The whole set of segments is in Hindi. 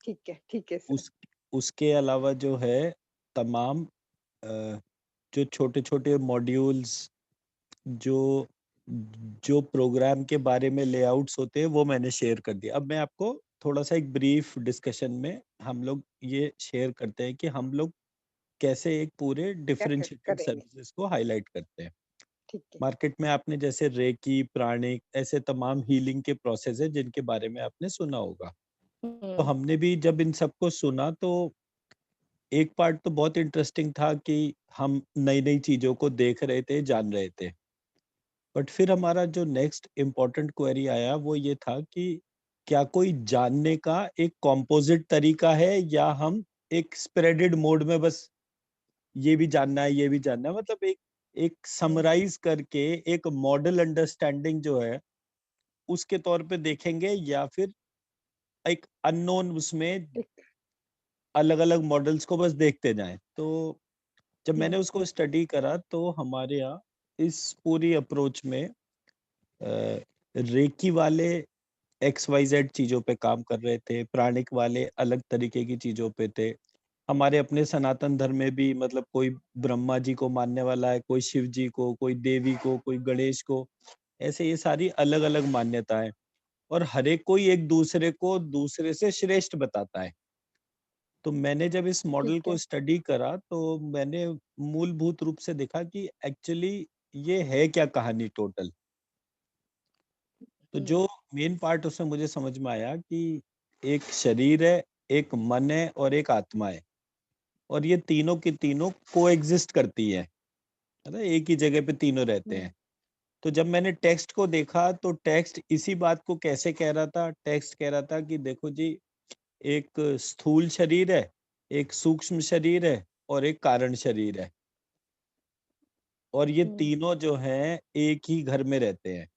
ठीक है सर। उस उसके अलावा जो है तमाम जो छोटे-छोटे मॉड्यूल्स जो जो प्रोग्राम के बारे में लेआउट्स होते हैं वो मैंने शेयर कर दिया। अब मैं आपको थोड़ा-सा एक ब्रीफ डिस्कशन में हम लोग ये शेयर करते हैं कि हम लोग कैसे एक पूरे क्या डिफरेंशिएटेड करेंगे? सर्विसेज को हाइलाइट करते हैं। ठीक है। मार्केट में आपने जैसे रेकी, प्राणिक ऐसे तमाम हीलिंग के प्रोसेस हैं जिनके बारे में आपने सुना होगा। तो हुँ, हमने भी जब इन सबको सुना तो एक पार्ट तो बहुत इंटरेस्टिंग था कि हम नई-नई चीज़ों को देख रहे थे, जान रहे थे। बट फिर हमारा जो नेक्स्ट इम्पोर्टेंट क्वेरी आया वो ये था कि क्या कोई जानने का एक कॉम्पोजिट तरीका है या हम एक स्प्रेडेड मोड में बस ये भी जानना है, ये भी जानना है, मतलब एक एक हुँ, समराइज करके एक मॉडल अंडरस्टैंडिंग जो है उसके तौर पे देखेंगे या फिर एक अननोन उसमें ठीक। अलग-अलग मॉडल्स को बस देखते जाएँ। तो जब मैंने हुँ, उसको स्टडी करा तो हमारे यहाँ इस पूरी अप्रोच में रेकी वाले XYZ चीज़ों पे काम कर रहे थे, प्राणिक वाले अलग तरीके की चीज़ों पे थे। हमारे अपने सनातन धर्म में भी मतलब कोई ब्रह्मा जी को मानने वाला है, कोई शिव जी को, कोई देवी को, कोई गणेश को, ऐसे ये सारी अलग-अलग मान्यताएँ और हर एक कोई एक दूसरे को दूसरे से श्रेष्ठ बताता है। तो मैंने जब इस मॉडल ठीक को है। स्टडी करा तो मैंने मूलभूत रूप से देखा कि एक्चुअली ये है क्या कहानी टोटल। तो हुँ, जो मेन पार्ट उसमें मुझे समझ में आया कि एक शरीर है, एक मन है और एक आत्मा है और ये तीनों की तीनों कोएग्जिस्ट करती है ना? एक ही जगह पे तीनों रहते हुँ, हैं। तो जब मैंने टेक्स्ट को देखा तो टेक्स्ट इसी बात को कैसे कह रहा था? टेक्स्ट कह रहा था कि देखो जी, एक स्थूल शरीर है, एक सूक्ष्म शरीर है और एक कारण शरीर है और ये हुँ, तीनों जो हैं एक ही घर में रहते हैं।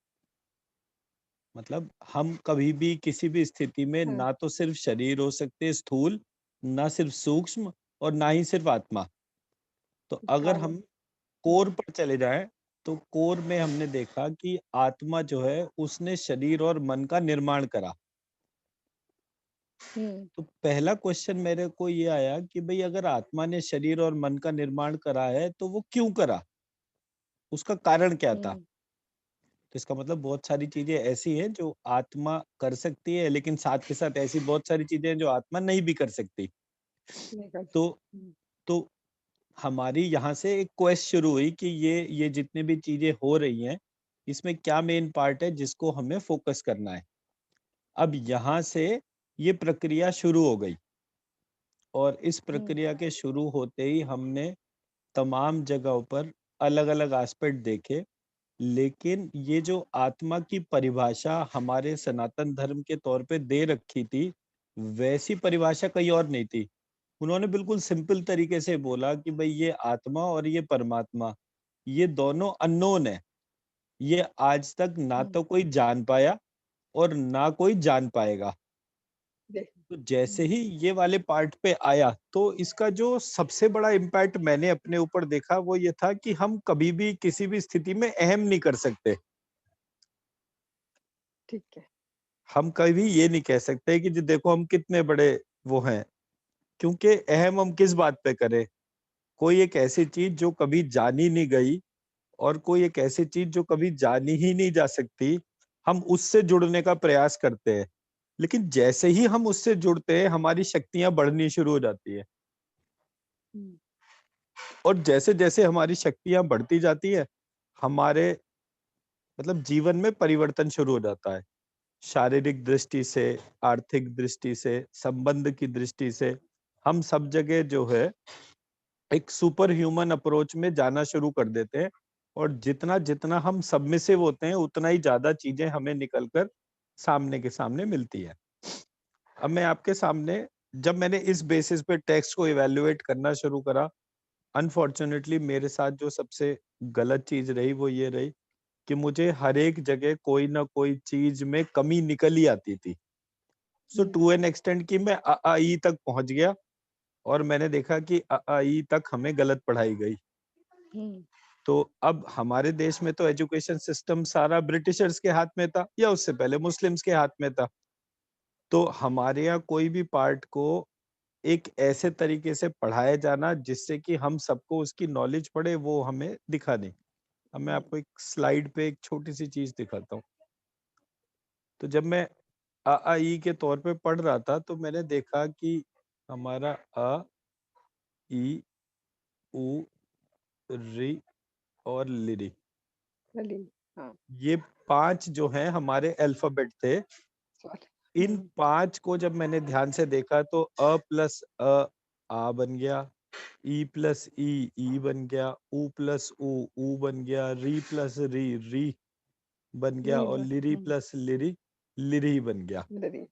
मतलब हम कभी भी किसी भी स्थिति में हाँ, ना तो सिर्फ शरीर हो सकते स्थूल, ना सिर्फ सूक्ष्म और ना ही सिर्फ आत्मा। तो अगर भाव। हम कोर हुँ, पर चले जाएँ, तो कोर में हमने देखा कि आत्मा जो है उसने शरीर और मन का निर्माण करा। हुँ, तो पहला क्वेश्चन मेरे को ये आया कि भई अगर आत्मा ने शरीर और मन का निर्माण करा है, तो वो क्यों करा? उसका कारण क्या था? हुँ, तो इसका मतलब बहुत सारी चीज़ें ऐसी हैं जो आत्मा कर सकती है, लेकिन साथ के साथ ऐसी बहुत सारी चीज़ें हैं जो आत्मा नहीं भी कर सकती। निकल तो हुँ, तो हमारी यहाँ से एक क्वेस्ट शुरू हुई कि ये जितने भी चीज़ें हो रही हैं, इसमें क्या मेन पार्ट है जिसको हमें फ़ोकस करना है। अब यहाँ से ये प्रक्रिया शुरू हो गई और इस हुँ, प्रक्रिया के शुरू होते ही हमने तमाम जगहों पर अलग-अलग एस्पेक्ट देखे। लेकिन ये जो आत्मा की परिभाषा हमारे सनातन धर्म के तौर पे दे रखी थी, वैसी परिभाषा कहीं और नहीं थी। उन्होंने बिल्कुल सिंपल तरीके से बोला कि भई ये आत्मा और ये परमात्मा, ये दोनों अननोन है। ये आज तक ना हुँ, तो कोई जान पाया और ना कोई जान पाएगा। देख तो जैसे हुँ, ही ये वाले पार्ट पे आया, तो इसका जो सबसे बड़ा इम्पैक्ट मैंने अपने ऊपर देखा वो ये था कि हम कभी भी किसी भी स्थिति में अहम नहीं कर सकते। ठीक है। हम कभी ये नहीं कह सकते कि जी देखो हम कितने बड़े वो हैं, क्योंकि अहम हम किस बात पे करें? कोई एक ऐसी चीज़ जो कभी जानी नहीं गई और कोई एक ऐसी चीज़ जो कभी जानी ही नहीं जा सकती, हम उससे जुड़ने का प्रयास करते हैं। लेकिन जैसे ही हम उससे जुड़ते हैं, हमारी शक्तियाँ बढ़नी शुरू हो जाती हैं हुँ, और जैसे-जैसे हमारी शक्तियाँ बढ़ती जाती हैं, हमारे मतलब जीवन में परिवर्तन शुरू हो जाता है। शारीरिक दृष्टि से, आर्थिक दृष्टि से, संबंध की दृष्टि से, हम सब जगह जो है एक सुपर ह्यूमन अप्रोच में जाना शुरू कर देते हैं और जितना-जितना हम सबमिसिव होते हैं, उतना ही ज़्यादा चीज़ें हमें निकल कर सामने के सामने मिलती हैं। अब मैं आपके सामने जब मैंने इस बेसिस पे टेक्स्ट को इवैल्यूएट करना शुरू करा, अनफॉर्च्यूनेटली मेरे साथ जो सबसे गलत चीज़ रही, वो ये रही कि मुझे हर एक जगह कोई ना कोई चीज़ में कमी निकल ही आती थी। सो हुँ, टू एन एक्सटेंट कि मैं अ, आ, ई तक पहुँच गया और मैंने देखा कि अ, आ, ई तक हमें गलत पढ़ाई गई। हुँ, तो अब हमारे देश में तो एजुकेशन सिस्टम सारा ब्रिटिशर्स के हाथ में था या उससे पहले मुस्लिम्स के हाथ में था। तो हमारे यहाँ कोई भी पार्ट को एक ऐसे तरीके से पढ़ाया जाना जिससे कि हम सबको उसकी नॉलेज पड़े, वो हमें दिखा नहीं। अब मैं हुँ, आपको एक स्लाइड पे एक छोटी-सी चीज़ दिखाता हूँ। तो जब मैं अ, आ, इ के तौर पे पढ़ रहा था तो मैंने देखा कि हमारा अ, इ, उ, ऋ और लिरि, चलिए, हाँ, ये 5 जो हैं हमारे अल्फ़ाबेट थे। सॉरी। इन हुँ, 5 को जब मैंने ध्यान से देखा तो अ प्लस अ, आ बन गया, ई प्लस ई बन गया, उ प्लस ऊ बन गया, री प्लस री बन गया और लीव लिरी प्लस लिरी बन गया। दरी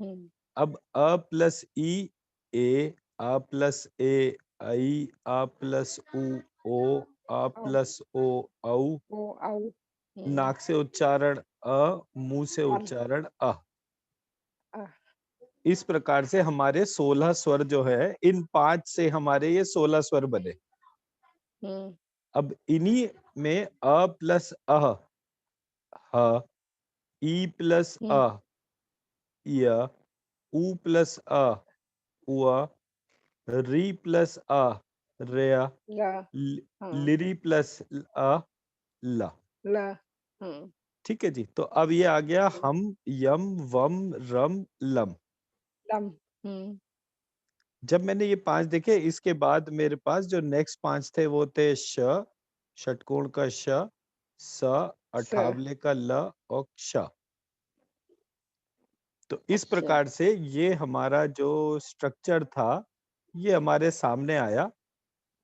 हुँ, अब अ प्लस ए, आ प्लस आई, आ प्लस ओ, आ औ, प्लस औ, ओ, औ, हुँ, नाक से उच्चारण मुंह से अल, उच्चारण अ, इस प्रकार से हमारे 16 स्वर जो है, इन 5 से हमारे ये 16 स्वर बने। हुँ, अब इन्हीं में अ प्लस ह, ई प्लस हुँ, य, उ प्लस उआ, री प्लस रेया, ला, हाँ, लिरी प्लस ला। ला, हुँ, ठीक है जी। तो अब ये आ गया हुँ, हम, यम, वम, रम, लम। लम, हुँ, जब मैंने ये 5 देखे इसके बाद मेरे पास जो नेक्स्ट 5 थे वो थे षटकोण का स, स, अठावले का ल और क्ष। तो इस अच्छा, प्रकार से ये हमारा जो स्ट्रक्चर था, ये हमारे सामने आया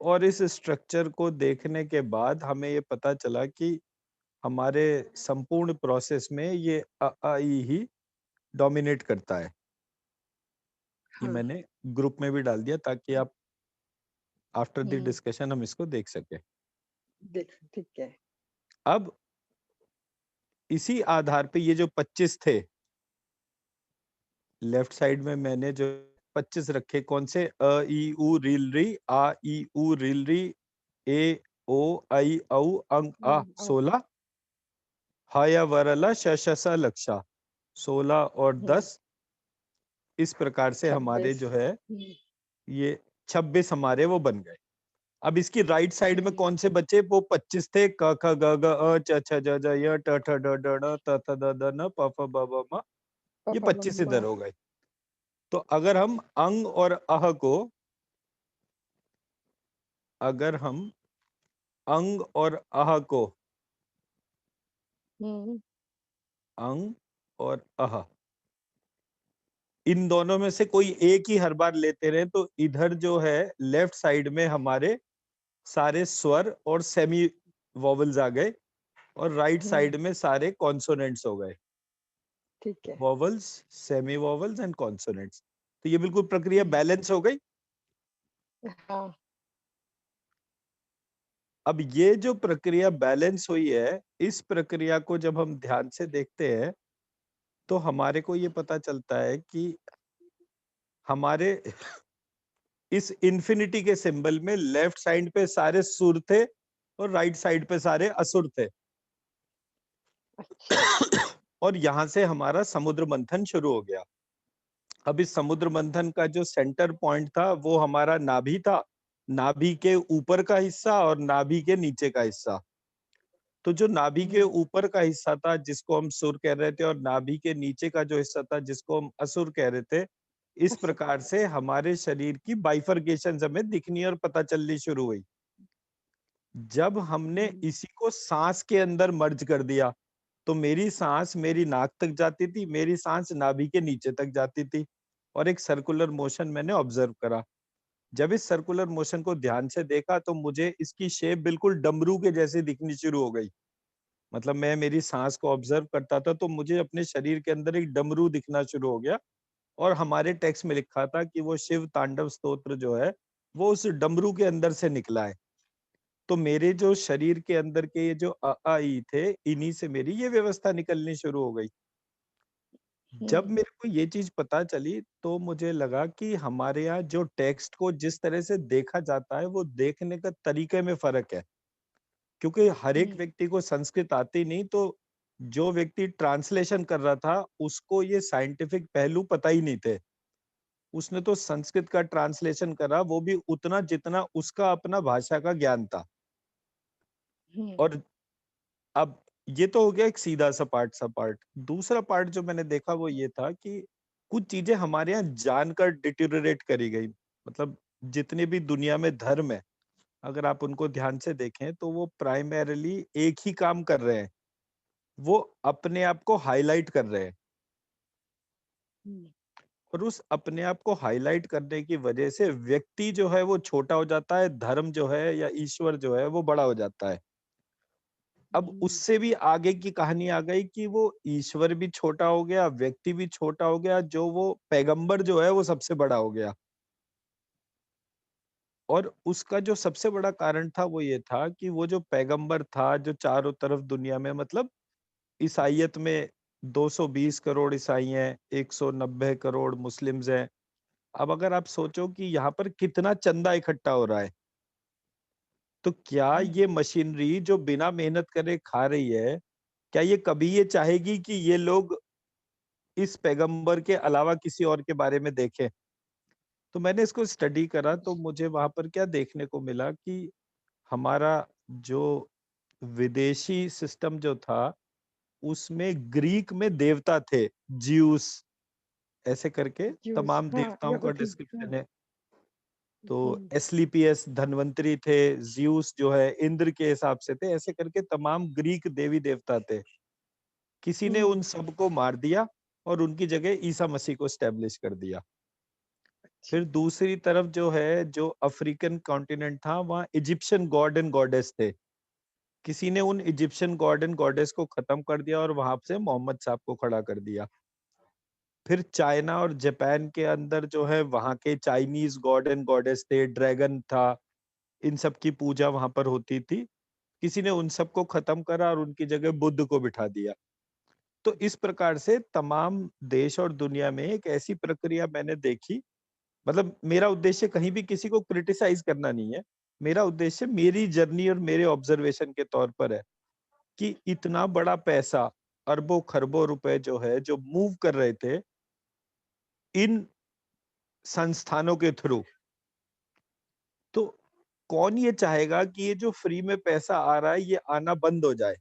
और इस स्ट्रक्चर को देखने के बाद हमें ये पता चला कि हमारे संपूर्ण प्रोसेस में ये आ, ई ही डोमिनेट करता है। ये हाँ, मैंने ग्रुप में भी डाल दिया ताकि आप आफ्टर द हुँ, डिस्कशन हम इसको देख सकें। देख ठीक है। अब इसी आधार पे ये जो 25 थे, लेफ्ट साइड में मैंने जो 25 रखे कौन से ई उ रिल री आ ई उ रिल री ए ओ आई औ अंग आ हुँ, औ, 16 ह या वरला श श स लक्षा 16 और हुँ, 10 इस प्रकार से हमारे 26 जो है हुँ, ये 26 हमारे वो बन गए। अब इसकी राइट साइड में हुँ, कौन से बचे? वो 25 थे क ख ग घ च छ ज ज य ट ठ ड ढ ण त थ द ध न प फ ब भ म प, ये फ, ब, 25 म, इधर हो गए। तो अगर हम अंग और को अगर हम अंग और को हुँ, अंग और इन दोनों में से कोई एक ही हर बार लेते रहे तो इधर जो है लेफ्ट साइड में हमारे सारे स्वर और सेमी वॉवल्स आ गए और राइट हुँ, साइड में सारे कॉन्सोनेंट्स हो गए। ठीक है। Vowels, semi vowels and consonants. तो ये बिल्कुल प्रक्रिया हुँ, बैलेंस हो गई। हाँ, अब ये जो प्रक्रिया बैलेंस हुई है, इस प्रक्रिया को जब हम ध्यान से देखते हैं, तो हमारे को ये पता चलता है कि हमारे इस इन्फिनिटी के सिंबल में लेफ्ट साइड पे सारे सुर थे और राइट साइड पे सारे असुर थे। अच्छा, और यहाँ से हमारा समुद्र मंथन शुरू हो गया। अब इस समुद्र मंथन का जो सेंटर पॉइंट था वो हमारा नाभि था। नाभि के ऊपर का हिस्सा और नाभि के नीचे का हिस्सा। तो जो नाभि के हुँ, ऊपर का हिस्सा था जिसको हम सुर कह रहे थे और नाभि के नीचे का जो हिस्सा था जिसको हम असुर कह रहे थे, इस असर, प्रकार से हमारे शरीर की बाइफरकेशन हमें दिखनी और पता चलनी शुरू हुई। जब हमने हुँ, इसी को सांस के अंदर मर्ज कर दिया, तो मेरी सांस मेरी नाक तक जाती थी, मेरी सांस नाभि के नीचे तक जाती थी और एक सर्कुलर मोशन मैंने ऑब्जर्व करा। जब इस सर्कुलर मोशन को ध्यान से देखा तो मुझे इसकी शेप बिल्कुल डमरू के जैसी दिखनी शुरू हो गई। मतलब मैं मेरी सांस को ऑब्जर्व करता था तो मुझे अपने शरीर के अंदर एक डमरू दिखना शुरू हो गया और हमारे टेक्स्ट में लिखा था कि वो शिव तांडव स्तोत्र जो है, वो उस डमरू के अंदर से निकला है। तो मेरे जो शरीर के अंदर के ये जो आ, ई थे, इन्हीं से मेरी ये व्यवस्था निकलनी शुरू हो गई। जब हुँ, मेरे को ये चीज़ पता चली, तो मुझे लगा कि हमारे यहाँ जो टेक्स्ट को जिस तरह से देखा जाता है, वो देखने का तरीके में फ़र्क है। क्योंकि हर एक हुँ, व्यक्ति को संस्कृत आती नहीं, तो जो व्यक्ति ट्रांसलेशन कर रहा था उसको ये साइंटिफिक पहलू पता ही नहीं थे। उसने तो संस्कृत का ट्रांसलेशन करा, वो भी उतना जितना उसका अपना भाषा का ज्ञान था। हम्म, और अब ये तो हो गया एक सीधा सपाट। दूसरा पार्ट जो मैंने देखा वो ये था कि कुछ चीजें हमारे यहाँ जानकर डिटेरियोरेट करी गई। मतलब जितने भी दुनिया में धर्म है, अगर आप उनको ध्यान से देखें तो वो प्राइमरीली एक ही काम कर रहे हैं, वो अपने आप को हाईलाइट कर रहे हैं। हम्म, और उस अपने आप को हाईलाइट करने की वजह से व्यक्ति जो है वो छोटा हो जाता है, धर्म जो है या ईश्वर जो है वो बड़ा हो जाता है। अब हम्म, उससे भी आगे की कहानी आ गई कि वो ईश्वर भी छोटा हो गया, व्यक्ति भी छोटा हो गया, जो वो पैगंबर जो है वो सबसे बड़ा हो गया। और उसका जो सबसे बड़ा कारण था वो ये था कि वो जो पैगंबर था, जो चारों तरफ दुनिया में, मतलब ईसाइयत में 220 करोड़ ईसाई हैं, 190 करोड़ मुस्लिम्स हैं। अब अगर आप सोचो कि यहाँ पर कितना चंदा इकट्ठा हो रहा है, तो क्या हम्म, ये मशीनरी जो बिना मेहनत करे खा रही है, क्या ये कभी ये चाहेगी कि ये लोग इस पैगंबर के अलावा किसी और के बारे में देखें? तो मैंने इसको स्टडी करा तो मुझे वहां पर क्या देखने को मिला कि हमारा जो विदेशी सिस्टम जो था, उसमें ग्रीक में देवता थे, ज्यूस ऐसे करके जूस, तमाम हाँ, देवताओं का यहूदी, हाँ, डिस्क्रिप्शन है। तो हम्म, एस्क्लेपियस धन्वंतरी थे, ज्यूस जो है इंद्र के हिसाब से थे, ऐसे करके तमाम ग्रीक देवी देवता थे। किसी ने उन हम्म, सबको मार दिया और उनकी जगह ईसा मसीह को स्टैब्लिश कर दिया। अच्छा, फिर दूसरी तरफ जो है, जो अफ्रीकन कॉन्टिनेंट था, वहाँ इजिप्शियन गॉड एंड गॉडेस थे। किसी ने उन इजिप्शियन गॉड एंड गॉडेस को खत्म कर दिया और वहां से मोहम्मद साहब को खड़ा कर दिया। फिर चाइना और जापान के अंदर जो है वहां के चाइनीज गॉड एंड गॉडेस थे, ड्रैगन था, इन सब की पूजा वहां पर होती थी। किसी ने उन सबको खत्म करा और उनकी जगह बुद्ध को बिठा दिया। तो इस प्रकार से तमाम देश और दुनिया में एक ऐसी प्रक्रिया मैंने देखी। मतलब मेरा उद्देश्य कहीं भी किसी को क्रिटिसाइज करना नहीं है। मेरा उद्देश्य मेरी जर्नी और मेरे ऑब्जर्वेशन के तौर पर है कि इतना बड़ा पैसा, अरबों खरबों रुपए जो है, जो मूव कर रहे थे इन संस्थानों के थ्रू, तो कौन ये चाहेगा कि ये जो फ्री में पैसा आ रहा है ये आना बंद हो जाए?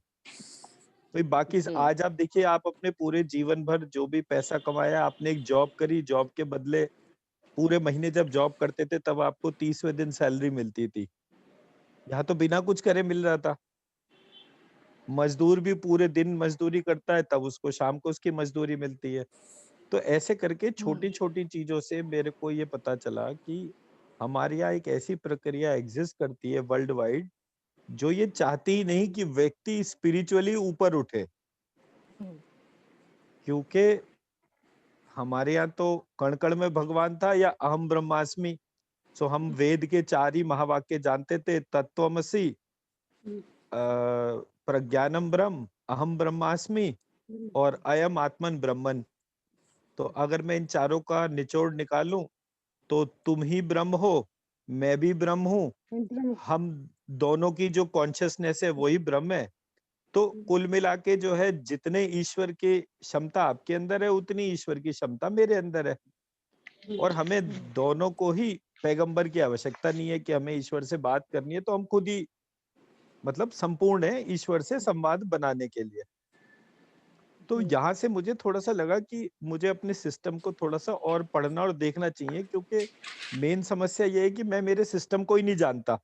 भाई बाकी हम्म, आज आप देखिए, आप अपने पूरे जीवन भर जो भी पैसा कमाया, आपने एक जॉब करी, जॉब के बदले पूरे महीने जब जॉब करते थे तब आपको 30वें दिन सैलरी मिलती थी। यहाँ तो बिना कुछ करे मिल रहा था। मजदूर भी पूरे दिन मजदूरी करता है, तब उसको शाम को उसकी मजदूरी मिलती है। तो ऐसे करके हम्म, छोटी-छोटी चीज़ों से मेरे को ये पता चला कि हमारे यहाँ एक ऐसी प्रक्रिया एग्ज़िस्ट करती है वर्ल्ड वाइड, जो ये चाहती ही नहीं कि व्यक्ति स्पिरिचुअली ऊपर उठे। हम्म, क्योंकि हमारे यहाँ तो कण-कण में भगवान था या अहम ब्रह्मास्मि। सो हम वेद के 4 ही महावाक्य जानते थे, तत्त्वमसि, हम्म, अ, प्रज्ञानम ब्रह्म, अहम ब्रह्मास्मि हम्म, और अयम आत्मन ब्रह्मन। तो अगर मैं इन चारों का निचोड़ निकालूं तो तुम ही ब्रह्म हो, मैं भी ब्रह्म हूँ, एकदम, हम दोनों की जो कॉन्शियसनेस है वही ब्रह्म है। तो कुल मिला के जो है, जितने ईश्वर की क्षमता आपके अंदर है उतनी ईश्वर की क्षमता मेरे अंदर है। और हमें दोनों को ही पैगंबर की आवश्यकता नहीं है कि हमें ईश्वर से बात करनी है, तो हम खुद ही मतलब संपूर्ण है ईश्वर से संवाद बनाने के लिए। तो यहाँ से मुझे थोड़ा-सा लगा कि मुझे अपने सिस्टम को थोड़ा-सा और पढ़ना और देखना चाहिए, क्योंकि मेन समस्या ये है कि मैं मेरे सिस्टम को ही नहीं जानता।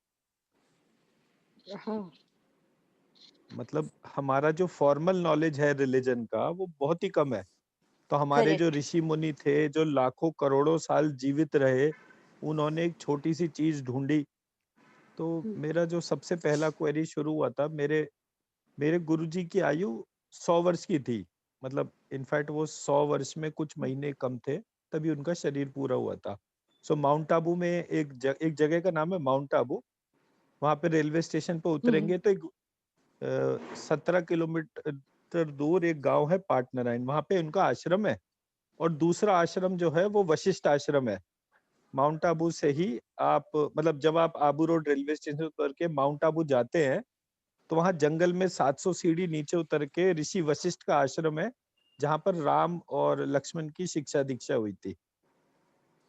हाँ, मतलब हमारा जो फॉर्मल नॉलेज है रिलिजन का वो बहुत ही कम है। तो हमारे जो करेक्ट, ऋषि मुनि थे, जो लाखों करोड़ों साल जीवित रहे, उन्होंने एक छोटी-सी चीज़ ढूँढी। तो मेरा जो सबसे पहला क्वेरी शुरू हुआ था, मेरे मेरे गुरुजी की आयु 100 वर्ष की थी। मतलब इनफैक्ट वो 100 वर्ष में कुछ महीने कम थे, तभी उनका शरीर पूरा हुआ था। सो माउंट आबू में एक जगह का नाम है माउंट आबू। वहाँ पे रेलवे स्टेशन पे उतरेंगे तो एक 17 किलोमीटर दूर एक गाँव है पाटनारायण, वहाँ पे उनका आश्रम है। और दूसरा आश्रम जो है वो वशिष्ठ आश्रम है। माउंट आबू से ही आप, मतलब जब आप आबू रोड रेलवे स्टेशन से उतर के माउंट आबू जाते हैं, तो वहां जंगल में 700 सीढ़ी नीचे उतर के ऋषि वशिष्ठ का आश्रम है, जहां पर राम और लक्ष्मण की शिक्षा दीक्षा हुई थी।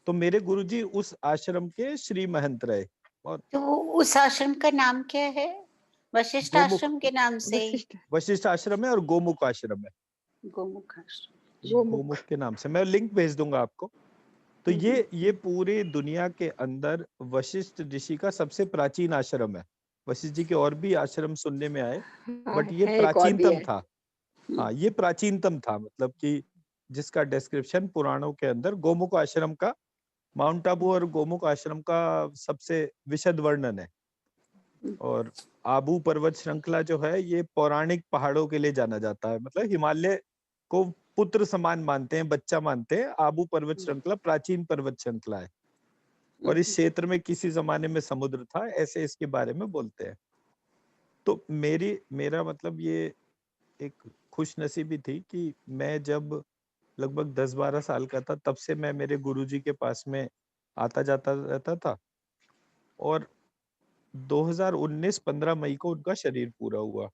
तो मेरे गुरुजी उस आश्रम के श्री महंत रहे। और तो उस आश्रम का नाम क्या है? वशिष्ठ गोमुख, आश्रम के नाम से ही? वशिष्ठ वशिष्ठ आश्रम है और गोमुख आश्रम है। गोमुख आश्रम। गोमुख गोमुख के नाम से, मैं लिंक भेज दूंगा आपको। तो ये पूरी दुनिया के अंदर वशिष्ठ ऋषि का सबसे प्राचीन आश्रम है। वशिष्ठ जी के और भी आश्रम सुनने में आए, हाँ, बट ये है, एक और भी प्राचीनतम है। था। हाँ, ये प्राचीनतम था, मतलब कि जिसका डिस्क्रिप्शन पुराणों के अंदर गोमुख आश्रम का, माउंट आबू और गोमुख आश्रम का सबसे विशद वर्णन है। और आबू पर्वत श्रृंखला जो है, ये पौराणिक पहाड़ों के लिए जाना जाता है, मतलब हिमालय को पुत्र समान मानते हैं, बच्चा मानते हैं। आबू पर्वत श्रृंखला प्राचीन पर्वत श्रृंखला है और इस क्षेत्र में किसी जमाने में समुद्र था, ऐसे इसके बारे में बोलते हैं। तो मेरा मतलब ये एक खुशनसीबी थी कि मैं जब लगभग 10-12 साल का था, तब से मैं मेरे गुरुजी के पास में आता जाता रहता था। और 2019 15 मई को उनका शरीर पूरा हुआ।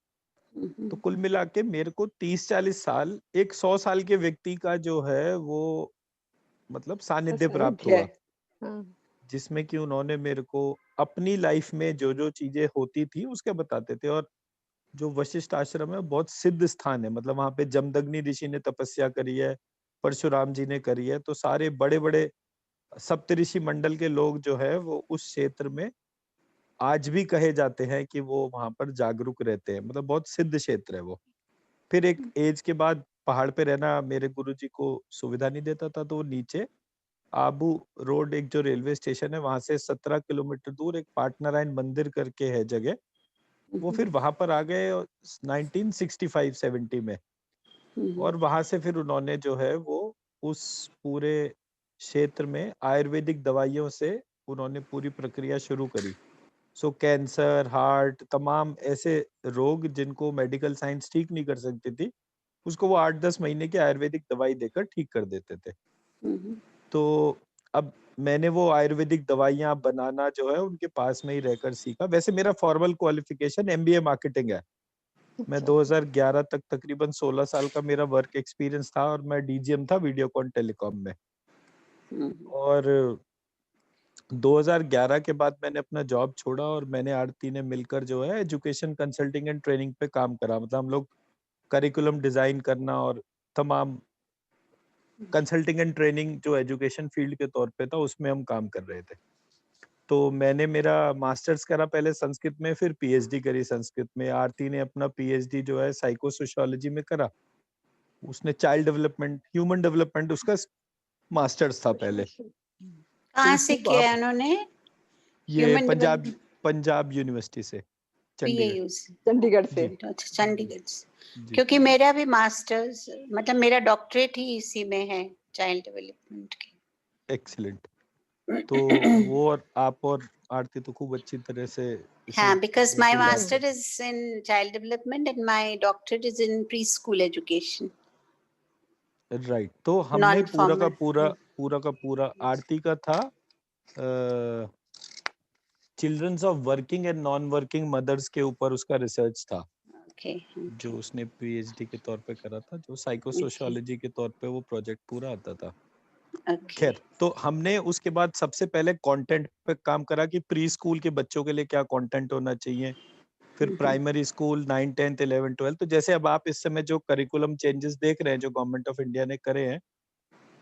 तो कुल मिला के मेरे को 30-40 साल, एक 100 साल के व्यक्ति का जो है वो मतलब सानिध्य प्राप्त सानिध्य हुआ, है। हाँ, जिसमें कि उन्होंने मेरे को अपनी लाइफ में जो जो चीजें होती थी उसके बताते थे। और जो वशिष्ठ आश्रम है बहुत सिद्ध स्थान है, मतलब वहां पे जमदग्नि ऋषि ने तपस्या करी है, परशुराम जी ने करी है। तो सारे बड़े बड़े सप्तऋषि मंडल के लोग जो है वो उस क्षेत्र में आज भी कहे जाते हैं कि वो वहां पर जागरूक रहते हैं, मतलब बहुत सिद्ध क्षेत्र है वो। फिर एक एज के बाद पहाड़ पे रहना मेरे गुरुजी को सुविधा नहीं देता था, तो वो नीचे आबू रोड, एक जो रेलवे स्टेशन है, वहां से 17 किलोमीटर दूर एक पाटनारायण मंदिर करके है जगह, वो फिर वहां पर आ गए 1965-70 में। और वहां से फिर उन्होंने जो है वो उस पूरे क्षेत्र में आयुर्वेदिक दवाइयों से उन्होंने पूरी प्रक्रिया शुरू करी। सो कैंसर, हार्ट, तमाम ऐसे रोग जिनको मेडिकल साइंस ठीक नहीं कर सकती थी, उसको वो 8-10 महीने की आयुर्वेदिक दवाई देकर ठीक कर देते थे। तो अब मैंने वो आयुर्वेदिक दवाइयाँ बनाना जो है उनके पास में ही रहकर सीखा। वैसे मेरा फॉर्मल क्वालिफिकेशन एमबीए मार्केटिंग है। मैं अच्छा, 2011 तक तकरीबन 16 साल का मेरा वर्क एक्सपीरियंस था और मैं डीजीएम था वीडियोकॉन टेलीकॉम में। और 2011 के बाद मैंने अपना जॉब छोड़ा और मैंने आरती ने मिलकर जो है एजुकेशन कंसल्टिंग एंड ट्रेनिंग पे काम करा। मतलब हम लोग करिकुलम डिजाइन करना और तमाम कंसल्टिंग एंड ट्रेनिंग जो एजुकेशन फील्ड के तौर पे था उसमें हम काम कर रहे थे। तो मैंने मेरा मास्टर्स करा पहले संस्कृत में, फिर पीएचडी करी संस्कृत में। आरती ने अपना पीएचडी जो है साइको सोशियोलॉजी में करा। उसने चाइल्ड डेवलपमेंट, ह्यूमन डेवलपमेंट, उसका मास्टर्स था पहले। तो कहाँ से उसके किया है बाद उन्होंने? ये ह्यूमन डेवलपमेंट पंजाब यूनिवर्सिटी से, चंडीगढ़। पीएयू से? चंडीगढ़ से। जी अच्छा, चंडीगढ़ से। जी क्योंकि मेरा भी मास्टर्स, मतलब मेरा डॉक्टरेट ही इसी में है, चाइल्ड डेवलपमेंट के। एक्सीलेंट। तो वो और आप और आरती तो खूब अच्छी तरह से इसे हाँ, because my बिल्कुल याद master कर। is in child development and my doctorate is in preschool education, right, तो हमने पूरा का non-formal. पूरा पूरा का पूरा आरती का था childrens of working and non working mothers के ऊपर उसका रिसर्च था, Okay, जो okay, उसने पीएचडी के तौर पे करा था, जो साइको okay, सोशियोलॉजी के तौर पे वो प्रोजेक्ट पूरा आता था। okay. खैर, तो हमने उसके बाद सबसे पहले कंटेंट पे काम करा कि प्री स्कूल के बच्चों के लिए क्या कंटेंट होना चाहिए, फिर प्राइमरी स्कूल 9 10 11 12। तो जैसे अब आप इस समय जो करिकुलम चेंजेस देख रहे हैं जो गवर्नमेंट ऑफ इंडिया ने करे हैं,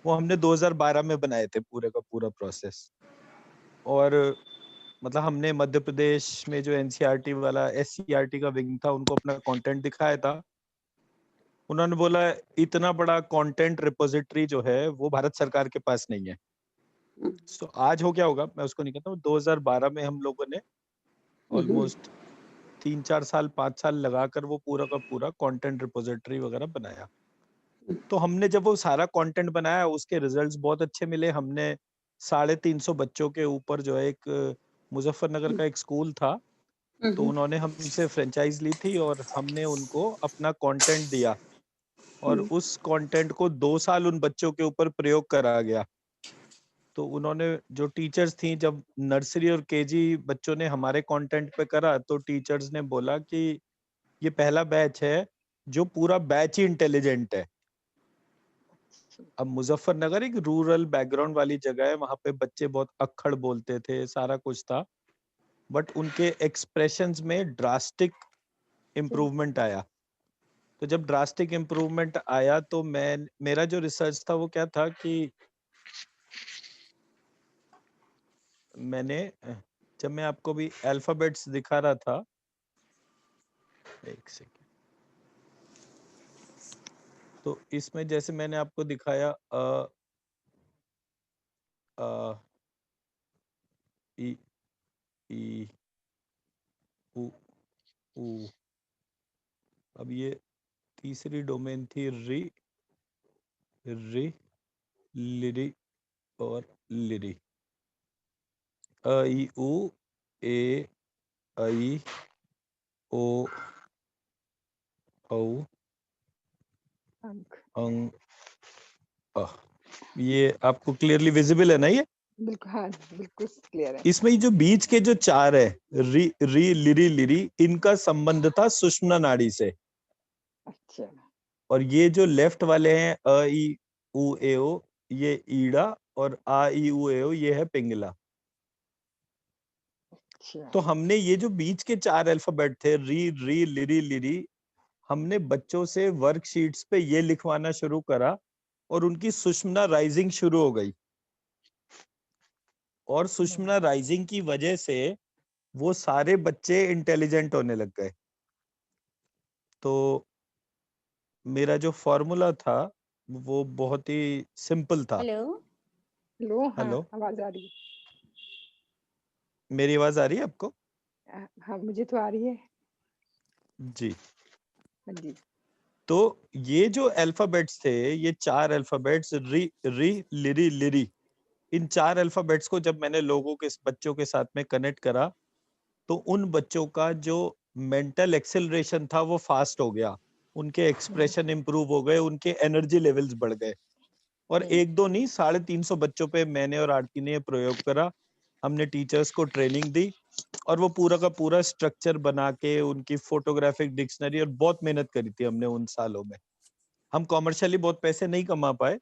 वो हमने 2012 में बनाए थे पूरे का पूरा प्रोसेस। और मतलब हमने मध्य प्रदेश में जो एनसीईआरटी वाला एससीईआरटी का विंग था उनको अपना कंटेंट दिखाया था। उन्होंने बोला इतना बड़ा कंटेंट रिपोजिटरी जो है वो भारत सरकार के पास नहीं है। सो आज हो क्या होगा मैं उसको नहीं कहता हूँ। 2012 में हम लोगों ने ऑलमोस्ट 3-4 साल 5 साल लगाकर वो पूरा का पूरा कंटेंट रिपोजिटरी वगैरह बनाया। तो हमने जब वो सारा कंटेंट बनाया उसके रिजल्ट्स बहुत अच्छे मिले। हमने 350 बच्चों के ऊपर जो है एक मुजफ्फरनगर का एक स्कूल था, तो उन्होंने हमसे फ्रेंचाइज ली थी और हमने उनको अपना कंटेंट दिया और उस कंटेंट को 2 साल उन बच्चों के ऊपर प्रयोग करा गया। तो उन्होंने जो टीचर्स थी, जब नर्सरी और केजी बच्चों ने हमारे कंटेंट पे करा तो टीचर्स ने बोला कि ये पहला बैच है जो पूरा बैच ही इंटेलिजेंट है। अब मुजफ्फरनगर एक रूरल बैकग्राउंड वाली जगह है, वहां पे बच्चे बहुत अक्खड़ बोलते थे, सारा कुछ था, बट उनके एक्सप्रेशंस में ड्रास्टिक इम्प्रूवमेंट आया। तो जब ड्रास्टिक इम्प्रूवमेंट आया तो मेरा जो रिसर्च था वो क्या था कि मैंने, जब मैं आपको भी अल्फाबेट्स दिखा रहा था, एक सेकेंड, तो इसमें जैसे मैंने आपको दिखाया ई ई उ ऊ, अब ये तीसरी डोमेन थी री री लिरी और लिरी, अ ई उ ए आई ओ औ अंक अंग अ। ये आपको क्लियरली विजिबल है ना ये? बिल्कुल, हाँ बिल्कुल क्लियर है। इसमें ये जो बीच के जो चार है, री री लिरी लिरी, इनका संबंध था सुषुम्ना नाड़ी से। अच्छा और ये जो लेफ्ट वाले हैं अ ई उ ए ओ, ये ईड़ा, और आ ई उ ए ओ ये है पिंगला। अच्छा। तो हमने ये जो बीच के चार अल्फाबेट थे, री री लिरी लिरी, हमने बच्चों से वर्कशीट्स पे ये लिखवाना शुरू करा और उनकी सुषुम्ना राइजिंग शुरू हो गई। और सुषुम्ना राइजिंग की वजह से वो सारे बच्चे इंटेलिजेंट होने लग गए। तो मेरा जो फॉर्मूला था वो बहुत ही सिंपल था। हेलो। लो, हाँ हेलो, आवाज आ रही है। मेरी आवाज आ रही है आपको? हाँ मुझे तो आ रही है। जी। हाँ जी। तो ये जो अल्फाबेट्स थे, ये चार अल्फाबेट्स, री री लिरी लिरी, इन चार अल्फाबेट्स को जब मैंने लोगों के बच्चों के साथ में कनेक्ट करा, तो उन बच्चों का जो मेंटल एक्सेलरेशन था वो फास्ट हो गया, उनके एक्सप्रेशन इंप्रूव हो गए, उनके एनर्जी लेवल्स बढ़ गए। और एक दो नहीं, 350 बच्चों पे मैंने और आरती ने ये प्रयोग करा। हमने टीचर्स को ट्रेनिंग दी और वो पूरा का पूरा स्ट्रक्चर बना के उनकी फोटोग्राफिक डिक्शनरी, और बहुत मेहनत करी थी हमने उन सालों में। हम कॉमर्शियली बहुत पैसे नहीं कमा पाए,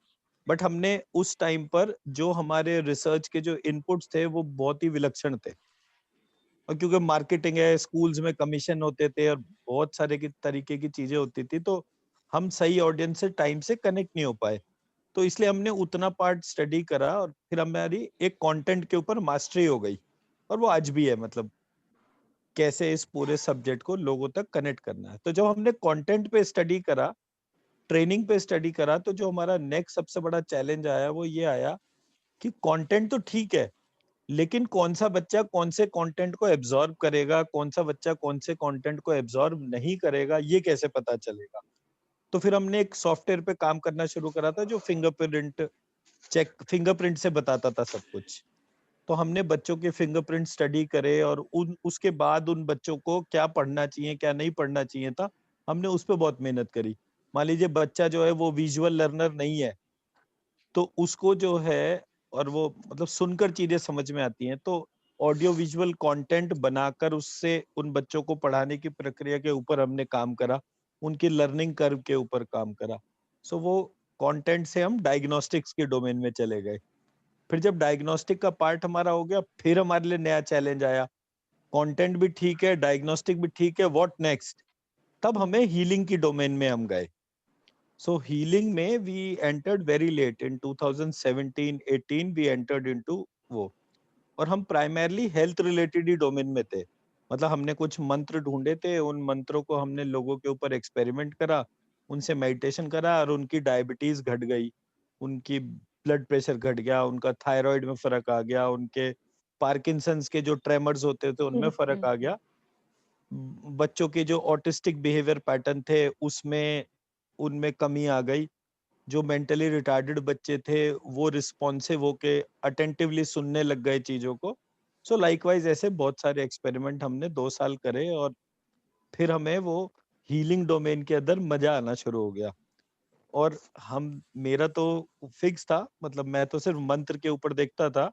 बट हमने उस टाइम पर जो हमारे रिसर्च के जो इनपुट्स थे वो बहुत ही विलक्षण थे। और क्योंकि मार्केटिंग है, स्कूल्स में कमीशन होते थे और बहुत सारे की तरीके की चीजें होती थी, तो हम सही ऑडियंस से टाइम से कनेक्ट नहीं हो पाए। तो इसलिए हमने उतना पार्ट स्टडी करा और फिर हमारी एक कंटेंट के ऊपर मास्टरी हो गई। और वो आज भी है, मतलब कैसे इस पूरे सब्जेक्ट को लोगों तक कनेक्ट करना है। तो जब हमने कंटेंट पे स्टडी करा, ट्रेनिंग पे स्टडी करा, तो जो हमारा नेक्स्ट सबसे बड़ा चैलेंज आया वो ये आया कि कंटेंट तो ठीक है, लेकिन कौन सा बच्चा कौन से कंटेंट को एब्जॉर्ब करेगा, कौन सा बच्चा कौन से कंटेंट को एब्जॉर्ब नहीं करेगा, ये कैसे पता चलेगा। तो फिर हमने एक सॉफ्टवेयर पे काम करना शुरू करा था जो फिंगरप्रिंट से बताता था सब कुछ। तो हमने बच्चों के फिंगरप्रिंट स्टडी करे और उसके बाद उन बच्चों को क्या पढ़ना चाहिए, क्या नहीं पढ़ना चाहिए था, हमने उस पर बहुत मेहनत करी। मान लीजिए बच्चा जो है वो विजुअल लर्नर नहीं है, तो उसको जो है, और वो मतलब सुनकर चीजें समझ में आती हैं, तो ऑडियो विजुअल कंटेंट बनाकर उससे उन बच्चों को पढ़ाने की प्रक्रिया के ऊपर हमने काम करा, उनकी लर्निंग कर्व के ऊपर काम करा। सो वो कंटेंट से हम डायग्नोस्टिक्स के डोमेन में चले गए। फिर जब डायग्नोस्टिक का पार्ट हमारा हो गया, फिर हमारे लिए नया चैलेंज आया। कंटेंट भी ठीक है, डायग्नोस्टिक भी ठीक है, व्हाट नेक्स्ट? तब हमें हीलिंग की डोमेन में हम गए। So healing में we entered very late in 2017-18 we entered into वो, और हम प्राइमरली हेल्थ रिलेटेड ही डोमेन में थे। मतलब हमने कुछ मंत्र ढूंढे थे, उन मंत्रों को हमने लोगों के ऊपर एक्सपेरिमेंट करा, उनसे मेडिटेशन करा और उनकी डायबिटीज घट गई, उनकी ब्लड प्रेशर घट गया, उनका थायराइड में फर्क आ गया, उनके पार्किंसंस के जो ट्रेमर्स होते थे उनमें फर्क आ गया। बच्चों के जो ऑटिस्टिक बिहेवियर पैटर्न थे उसमें उनमें कमी आ गई। जो मेंटली रिटार्डेड बच्चे थे वो रिस्पॉन्सिव होके अटेंटिवली सुनने लग गए चीजों को। सो लाइकवाइज ऐसे बहुत सारे एक्सपेरिमेंट हमने 2 साल करे और फिर हमें वो हीलिंग डोमेन के अंदर मजा आना शुरू हो गया। और हम मेरा तो फिक्स था, मतलब मैं तो सिर्फ मंत्र के ऊपर देखता था।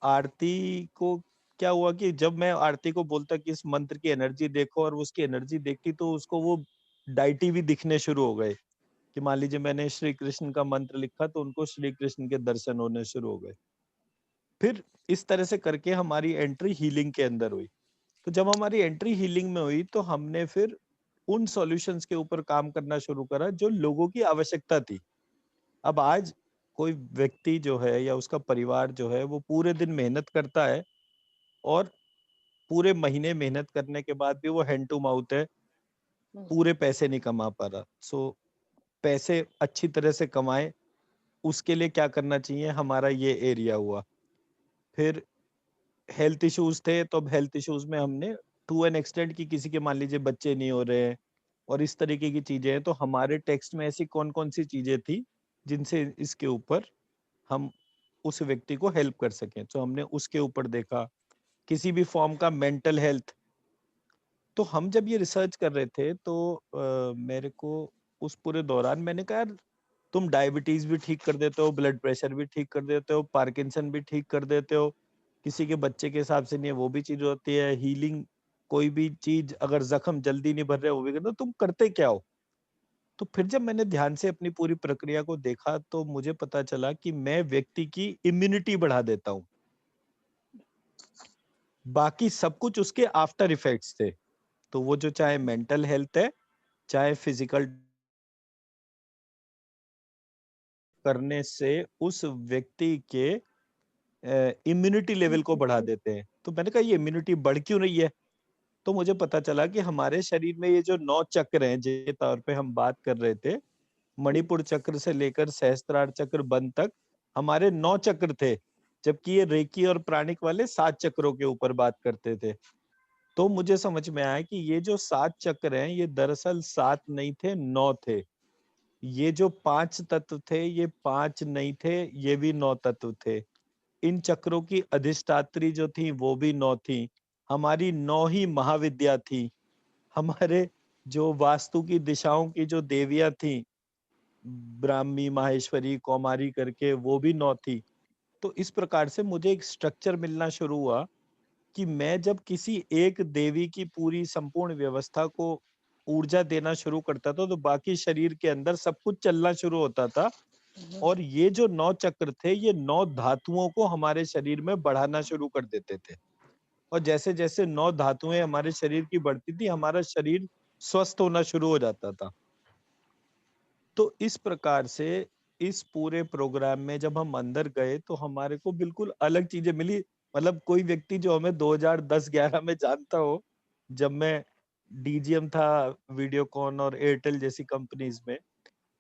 आरती को क्या हुआ कि जब मैं आरती को बोलता कि इस मंत्र की एनर्जी देखो और उसकी एनर्जी देखती तो उसको वो डाइटी भी दिखने शुरू हो गए कि मान लीजिए मैंने श्री कृष्ण का मंत्र लिखा तो उनको श्री कृष्ण के दर्शन होने शुरू हो गए। फिर इस तरह से करके हमारी एंट्री हीलिंग के अंदर हुई। तो जब हमारी एंट्री हीलिंग में हुई तो हमने फिर उन सॉल्यूशंस के ऊपर काम करना शुरू करा जो लोगों की आवश्यकता थी। अब आज कोई व्यक्ति जो है या उसका परिवार जो है वो पूरे दिन मेहनत करता है और पूरे महीने मेहनत करने के बाद भी वो हैंड टू माउथ है, हुँ, पूरे पैसे नहीं कमा पा रहा। सो पैसे अच्छी तरह से कमाए, उसके लिए क्या करना चाहिए, हमारा ये एरिया हुआ। फिर हेल्थ इश्यूज थे तो अब हेल्थ इश्यूज में हमने टू एन एक्सटेंट कि किसी के मान लीजिए बच्चे नहीं हो रहे हैं और इस तरीके की चीजें हैं, तो हमारे टेक्स्ट में ऐसी कौन कौन सी चीजें थी जिनसे इसके ऊपर हम उस व्यक्ति को हेल्प कर सकें, तो हमने उसके ऊपर देखा। किसी भी फॉर्म का मेंटल हेल्थ, तो हम जब ये रिसर्च कर रहे थे तो मेरे को उस पूरे दौरान मैंने कहा यार तुम डायबिटीज भी ठीक कर देते हो, ब्लड प्रेशर भी ठीक कर देते हो, पार्किंसन भी ठीक कर देते हो, किसी के बच्चे के हिसाब से नहीं है वो भी चीज होती है, हीलिंग कोई भी चीज अगर जख्म जल्दी नहीं भर रहे वो भी करते हो, तुम करते क्या हो? तो फिर जब मैंने ध्यान से अपनी पूरी प्रक्रिया को देखा तो मुझे पता चला कि मैं व्यक्ति की इम्यूनिटी बढ़ा देता हूँ, बाकी सब कुछ उसके आफ्टर इफेक्ट्स थे। तो वो जो चाहे मेंटल हेल्थ है, चाहे फिजिकल करने से उस व्यक्ति के इम्यूनिटी लेवल को बढ़ा देते हैं। तो मैंने कहा ये इम्यूनिटी बढ़ क्यों रही है? तो मुझे पता चला कि हमारे शरीर में ये जो 9 चक्र हैं, जिनके तौर पे हम बात कर रहे थे, जी, मणिपुर चक्र से लेकर सहस्त्रार चक्र बन तक हमारे 9 चक्र थे, जबकि ये रेकी और प्राणिक वाले 7 चक्रों के ऊपर बात करते थे। तो मुझे समझ में आया कि ये जो 7 चक्र हैं, ये दरअसल 7 नहीं थे, 9 थे। ये जो 5 तत्व थे, ये 5 नहीं थे, ये भी 9 तत्व थे। इन चक्रों की अधिष्ठात्री जो थी वो भी 9 थी। हमारी 9 ही महाविद्या थी। हमारे जो वास्तु की दिशाओं की जो देवियाँ थीं, ब्राह्मी, माहेश्वरी, कौमारी करके वो भी 9 थी। तो इस प्रकार से मुझे एक स्ट्रक्चर मिलना शुरू हुआ कि मैं जब किसी एक देवी की पूरी संपूर्ण व्यवस्था को ऊर्जा देना शुरू करता था, तो बाकी शरीर के अंदर सब कुछ चलना शुरू होता था हुँ, और ये जो 9 चक्र थे, ये 9 धातुओं को हमारे शरीर में बढ़ाना शुरू कर देते थे। और जैसे-जैसे 9 धातुएँ हमारे शरीर की बढ़ती थी, हमारा शरीर स्वस्थ होना शुरू हो जाता था। तो इस प्रकार से इस पूरे प्रोग्राम में जब हम अंदर गए तो हमारे को बिल्कुल अलग चीज़ें मिली। मतलब कोई व्यक्ति जो हमें 2010-11 में जानता हो, जब मैं डीजीएम था वीडियोकॉन और एयरटेल जैसी कंपनीज़ में,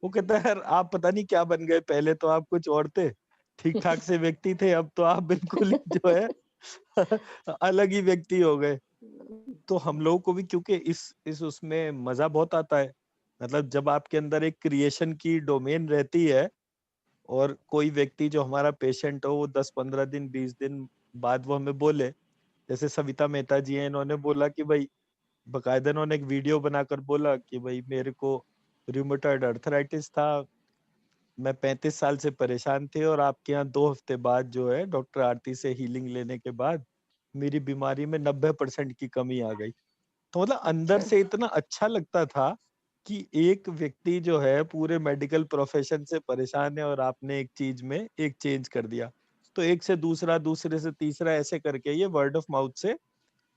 वो कहता है यार आप पता नहीं क्या बन गए, पहले तो आप कुछ और थे, ठीक-ठाक से व्यक्ति थे, अब तो आप बिल्कुल ही जो है अलग ही व्यक्ति हो गए। तो हम लोगों को भी क्योंकि इस उसमें मज़ा बहुत आता है। मतलब जब आपके अंदर एक क्रिएशन की डोमेन रहती है और कोई व्यक्ति जो हमारा पेशेंट हो वो 10-15 दिन 20 दिन बाद वो हमें बोले, जैसे सविता मेहता जी हैं, इन्होंने बोला कि भाई बाकायदा इन्होंने एक वीडियो बनाकर बोला कि भाई मेरे को रूमेटॉइड अर्थराइटिस था, मैं 35 साल से परेशान थे और आपके यहाँ 2 हफ्ते बाद जो है डॉक्टर आरती से हीलिंग लेने के बाद मेरी बीमारी में 90% की कमी आ गई। तो मतलब अंदर से इतना अच्छा लगता था कि एक व्यक्ति जो है पूरे मेडिकल प्रोफेशन से परेशान है और आपने एक चीज में एक चेंज कर दिया। तो एक से दूसरा, दूसरे से तीसरा ऐसे करके ये वर्ड ऑफ माउथ से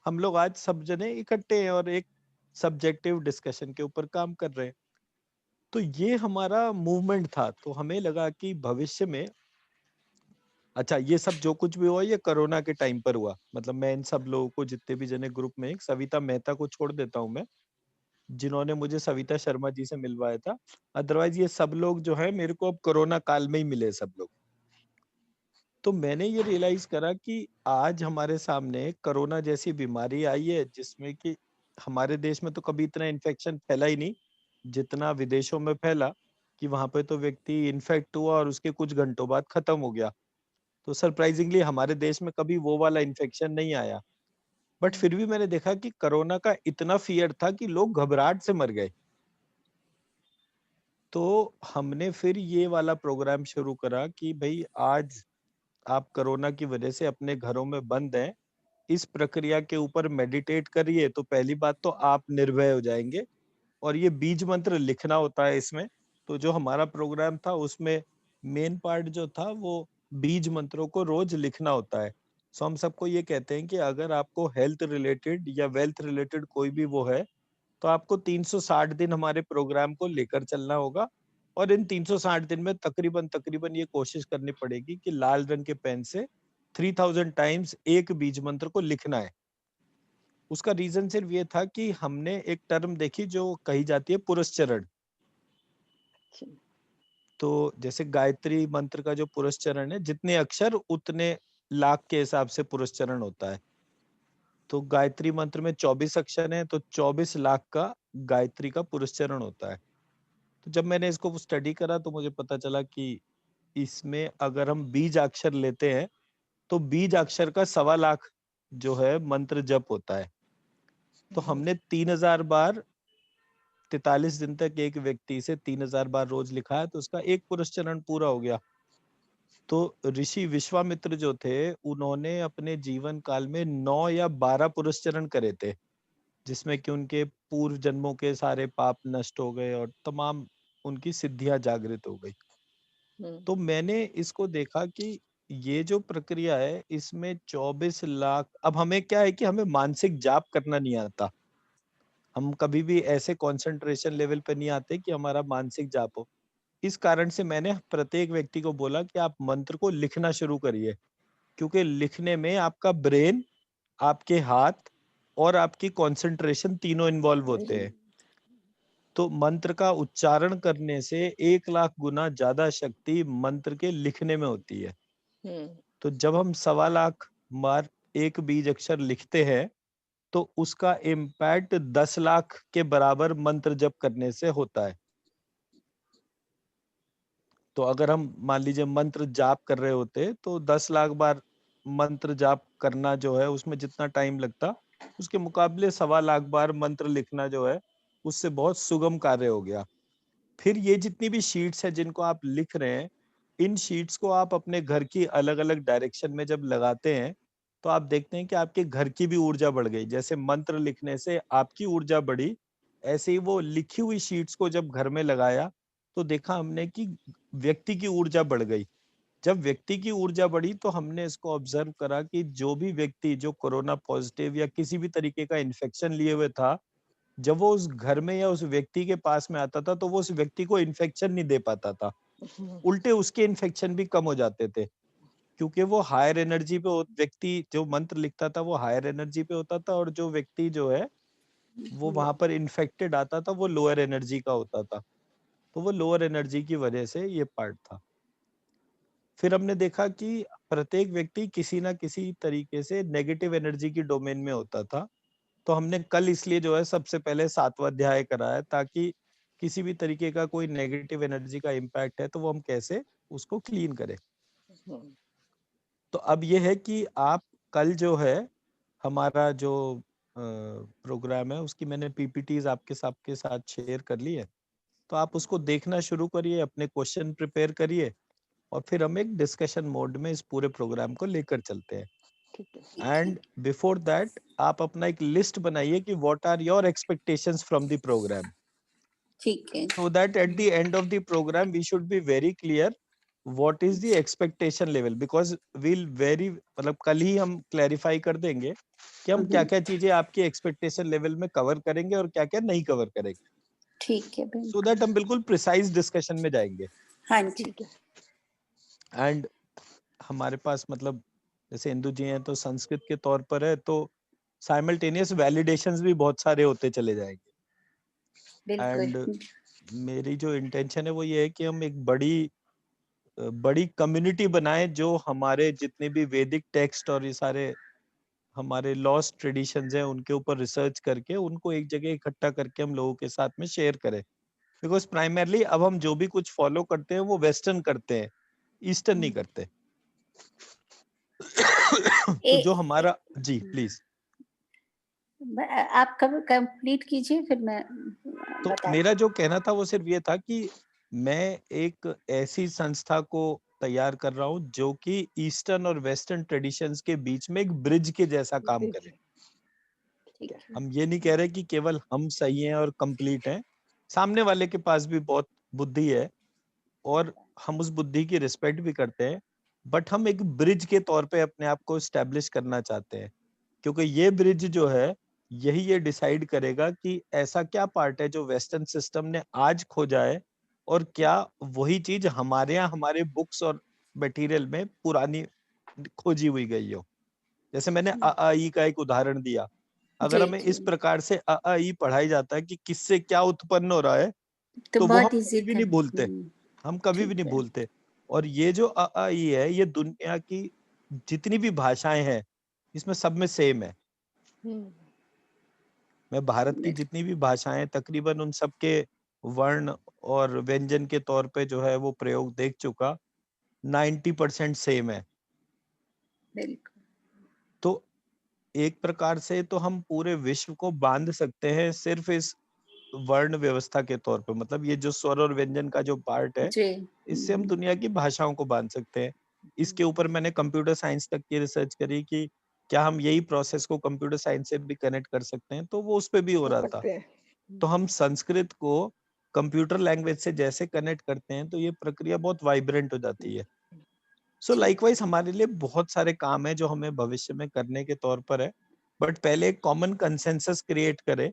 हम लोग आज सब जने इकट्ठे हैं और एक सब्जेक्टिव डिस्कशन के ऊपर काम कर रहे हैं। तो ये हमारा मूवमेंट था। तो हमें लगा कि भविष्य में अच्छा ये सब जो कुछ भी हुआ ये कोरोना के टाइम पर हुआ। मतलब मैं इन सब लोगों को जितने भी जने ग्रुप में एक सविता मेहता को छोड़ देता हूँ मैं, जिन्होंने मुझे सविता शर्मा जी से मिलवाया था। अदरवाइज ये सब लोग जो है मेरे को अब कोरोना काल में ही मिले सब लोग। तो मैंने ये रियलाइज करा कि आज हमारे सामने कोरोना जैसी बीमारी आई है जिसमें कि हमारे देश में तो कभी इतना इन्फेक्शन फैला ही नहीं जितना विदेशों में फैला, कि वहां पे तो व्यक्ति इन्फेक्ट हुआ और उसके कुछ घंटों बाद खत्म हो गया। तो सरप्राइजिंगली हमारे देश में कभी वो वाला इन्फेक्शन नहीं आया। बट हुँ, फिर भी मैंने देखा कि कोरोना का इतना फियर था कि लोग घबराहट से मर गए। तो हमने फिर ये वाला प्रोग्राम शुरू करा कि भई आज आप कोरोना की वजह से अपने घरों में बंद हैं, इस प्रक्रिया के ऊपर मेडिटेट करिए तो पहली बात तो आप निर्भय हो जाएंगे। और ये बीज मंत्र लिखना होता है इसमें। तो जो हमारा प्रोग्राम था उसमें मेन पार्ट जो था वो बीज मंत्रों को रोज लिखना होता है। सो हम सबको ये कहते हैं कि अगर आपको हेल्थ रिलेटेड या वेल्थ रिलेटेड कोई भी वो है तो आपको 360 दिन हमारे प्रोग्राम को लेकर चलना होगा। और इन 360 दिन में तकरीबन तकरीबन ये कोशिश करनी पड़ेगी कि लाल रंग के पेन से 3000 टाइम्स एक बीज मंत्र को लिखना है। उसका रीजन सिर्फ ये था कि हमने एक टर्म देखी जो कही जाती है पुरस्चरण। अच्छा। तो जैसे गायत्री मंत्र का जो पुरस्चरण है, जितने अक्षर उतने लाख के हिसाब से पुरस्चरण होता है। तो गायत्री मंत्र में 24 अक्षर हैं, तो 24 लाख का गायत्री का पुरस्चरण होता है। तो जब मैंने इसको स्टडी करा तो मुझे पता चला कि इसमें अगर हम बीज अक्षर लेते हैं तो बीज अक्षर का 1.25 लाख जो है मंत्र जप होता है। तो हमने 3000 बार 43 दिन तक एक व्यक्ति से 3000 बार रोज लिखा है, तो उसका एक पुरस्चरण पूरा हो गया। तो ऋषि विश्वामित्र जो थे उन्होंने अपने जीवन काल में 9 या 12 पुरस्चरण करे थे, जिसमें कि उनके पूर्व जन्मों के सारे पाप नष्ट हो गए और तमाम उनकी सिद्धियां जागृत हो गई। तो मैंने इसको देखा कि ये जो प्रक्रिया है इसमें 24 लाख, अब हमें क्या है कि हमें मानसिक जाप करना नहीं आता। हम कभी भी ऐसे कंसंट्रेशन लेवल पे नहीं आते कि हमारा मानसिक जाप हो। इस कारण से मैंने प्रत्येक व्यक्ति को बोला कि आप मंत्र को लिखना शुरू करिए, क्योंकि लिखने में आपका ब्रेन, आपके हाथ और आपकी कंसंट्रेशन तीनों इन्वॉल्व होते हैं। तो मंत्र का उच्चारण करने से 1 लाख गुना ज्यादा शक्ति मंत्र के लिखने में होती है। तो जब हम 1.25 लाख बार एक बीज अक्षर लिखते हैं तो उसका इम्पैक्ट 10 लाख के बराबर मंत्र जप करने से होता है। तो अगर हम मान लीजिए मंत्र जाप कर रहे होते तो 10 लाख बार मंत्र जाप करना जो है उसमें जितना टाइम लगता, उसके मुकाबले 1.25 लाख बार मंत्र लिखना जो है उससे बहुत सुगम कार्य हो गया। फिर ये जितनी भी शीट्स है जिनको आप लिख रहे हैं, इन शीट्स को आप अपने घर की अलग अलग डायरेक्शन में जब लगाते हैं तो आप देखते हैं कि आपके घर की भी ऊर्जा बढ़ गई। जैसे मंत्र लिखने से आपकी ऊर्जा बढ़ी, ऐसे ही वो लिखी हुई शीट्स को जब घर में लगाया तो देखा हमने कि व्यक्ति की ऊर्जा बढ़ गई। जब व्यक्ति की ऊर्जा बढ़ी तो हमने इसको ऑब्जर्व करा कि जो भी व्यक्ति जो कोरोना पॉजिटिव या किसी भी तरीके का इन्फेक्शन लिए हुए था, जब वो उस घर में या उस व्यक्ति के पास में आता था तो वो उस व्यक्ति को इन्फेक्शन नहीं दे पाता था, उल्टे उसके इन्फेक्शन भी कम हो जाते थे। क्योंकि वो हायर एनर्जी पे व्यक्ति जो मंत्र लिखता था वो हायर एनर्जी पे होता था, और जो व्यक्ति जो है वो वहां पर इन्फेक्टेड आता था वो लोअर एनर्जी का होता था। तो वो लोअर एनर्जी की वजह से ये पार्ट था। फिर हमने देखा कि प्रत्येक व्यक्ति किसी ना किसी तरीके से नेगेटिव एनर्जी की डोमेन में होता था। तो हमने कल इसलिए जो है सबसे पहले 7वां अध्याय कराया, ताकि किसी भी तरीके का कोई नेगेटिव एनर्जी का इम्पैक्ट है तो वो हम कैसे उसको क्लीन करें। तो अब ये है कि आप कल जो है हमारा जो प्रोग्राम है उसकी मैंने पीपीटीज आपके साथ शेयर कर ली है। तो आप उसको देखना शुरू करिए, अपने क्वेश्चन प्रिपेयर करिए और फिर हम एक डिस्कशन मोड में इस पूरे प्रोग्राम को लेकर चलते हैं। ठीक है। ठीक है, एंड बिफोर दैट आप अपना एक लिस्ट बनाइए कि what are your expectations from the programme, ठीक है, so that at the end of the program we should be very clear what is the expectation level, because we'll very मतलब कल ही हम क्लैरिफाई कर देंगे कि हम क्या क्या चीजें आपकी एक्सपेक्टेशन लेवल में कवर करेंगे और क्या क्या नहीं कवर करेंगे, ठीक है सो बिल्कुल। दैट हम बिल्कुल प्रिसाइज डिस्कशन में जाएंगे। हाँ जी, ठीक है। एंड हमारे पास मतलब जैसे इंदु जी हैं तो संस्कृत के तौर पर है, तो साइमल्टेनियस वैलिडेशंस भी बहुत सारे होते चले जाएंगे। एंड बिल्कुल। मेरी जो इंटेंशन है वो ये है कि हम एक बड़ी कम्युनिटी बनाएं जो हमारे जितने भी वैदिक टेक्स्ट और ये सारे हमारे लॉस्ट ट्रेडिशंस हैं उनके ऊपर रिसर्च करके उनको एक जगह इकट्ठा करके हम लोगों के साथ में शेयर करें। बिकॉज प्राइमरली अब हम जो भी कुछ फॉलो करते हैं वो वेस्टर्न करते हैं, ईस्टर्न नहीं करते। तो जो हमारा जी प्लीज। आप कब कंप्लीट कीजिए फिर मैं तो बता। मेरा जो कहना था वो सिर्फ ये था कि मैं एक ऐसी संस्था को तैयार कर रहा हूँ जो कि ईस्टर्न और वेस्टर्न ट्रेडिशंस के बीच में एक ब्रिज के जैसा काम करे। ठीक है। हम ये नहीं कह रहे कि केवल हम सही हैं और कंप्लीट हैं, सामने वाले के पास भी बहुत बुद्धि है और हम उस बुद्धि की रिस्पेक्ट भी करते हैं, बट हम एक ब्रिज के तौर पे अपने आप को स्टैब्लिश करना चाहते हैं, क्योंकि ये ब्रिज जो है यही ये डिसाइड करेगा कि ऐसा क्या पार्ट है जो वेस्टर्न सिस्टम ने आज खोजा है और क्या वही चीज हमारे यहाँ हमारे बुक्स और मटेरियल में पुरानी खोजी हुई गई हो। जैसे मैंने अ आ ई का एक उदाहरण दिया, अगर जी हमें इस जी, प्रकार से अ आ ई पढ़ाई जाता है कि किससे क्या उत्पन्न हो रहा है, तो तो वो हम बहुत कभी इजी भी था। नहीं भूलते, हम कभी भी ठीक नहीं है। भूलते। और ये जो अ आ ई है ये दुनिया की जितनी भी भाषाएं हैं इसमें सब में सेम है। मैं भारत की जितनी भी भाषाएं तकरीबन उन सब के वर्ण और व्यंजन के तौर पे जो है वो प्रयोग देख चुका, 90% सेम है। बिल्कुल। तो एक प्रकार से तो हम पूरे विश्व को बांध सकते हैं सिर्फ इस वर्ण व्यवस्था के तौर पे, मतलब ये जो स्वर और व्यंजन का जो पार्ट है, जी। इससे हम दुनिया की भाषाओं को बांध सकते हैं। इसके ऊपर मैंने कंप्यूटर साइंस तक की रिसर्च करी कि क्या हम यही प्रोसेस को कंप्यूटर साइंस से भी कनेक्ट कर सकते हैं, तो वो उस पे भी हो कर रहा था। सकते हैं। तो हम संस्कृत को कंप्यूटर लैंग्वेज से जैसे कनेक्ट करते हैं तो ये प्रक्रिया बहुत वाइब्रेंट हो जाती है। सो लाइकवाइज हमारे लिए बहुत सारे काम है जो हमें भविष्य में करने के तौर पर है, बट पहले एक कॉमन कंसेंसस क्रिएट करें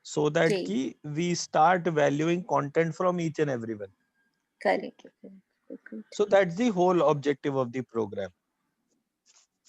so that जी, कि we start valuing content from each and everyone. Correct बिल्कुल So ठीक, that's the whole objective of the program.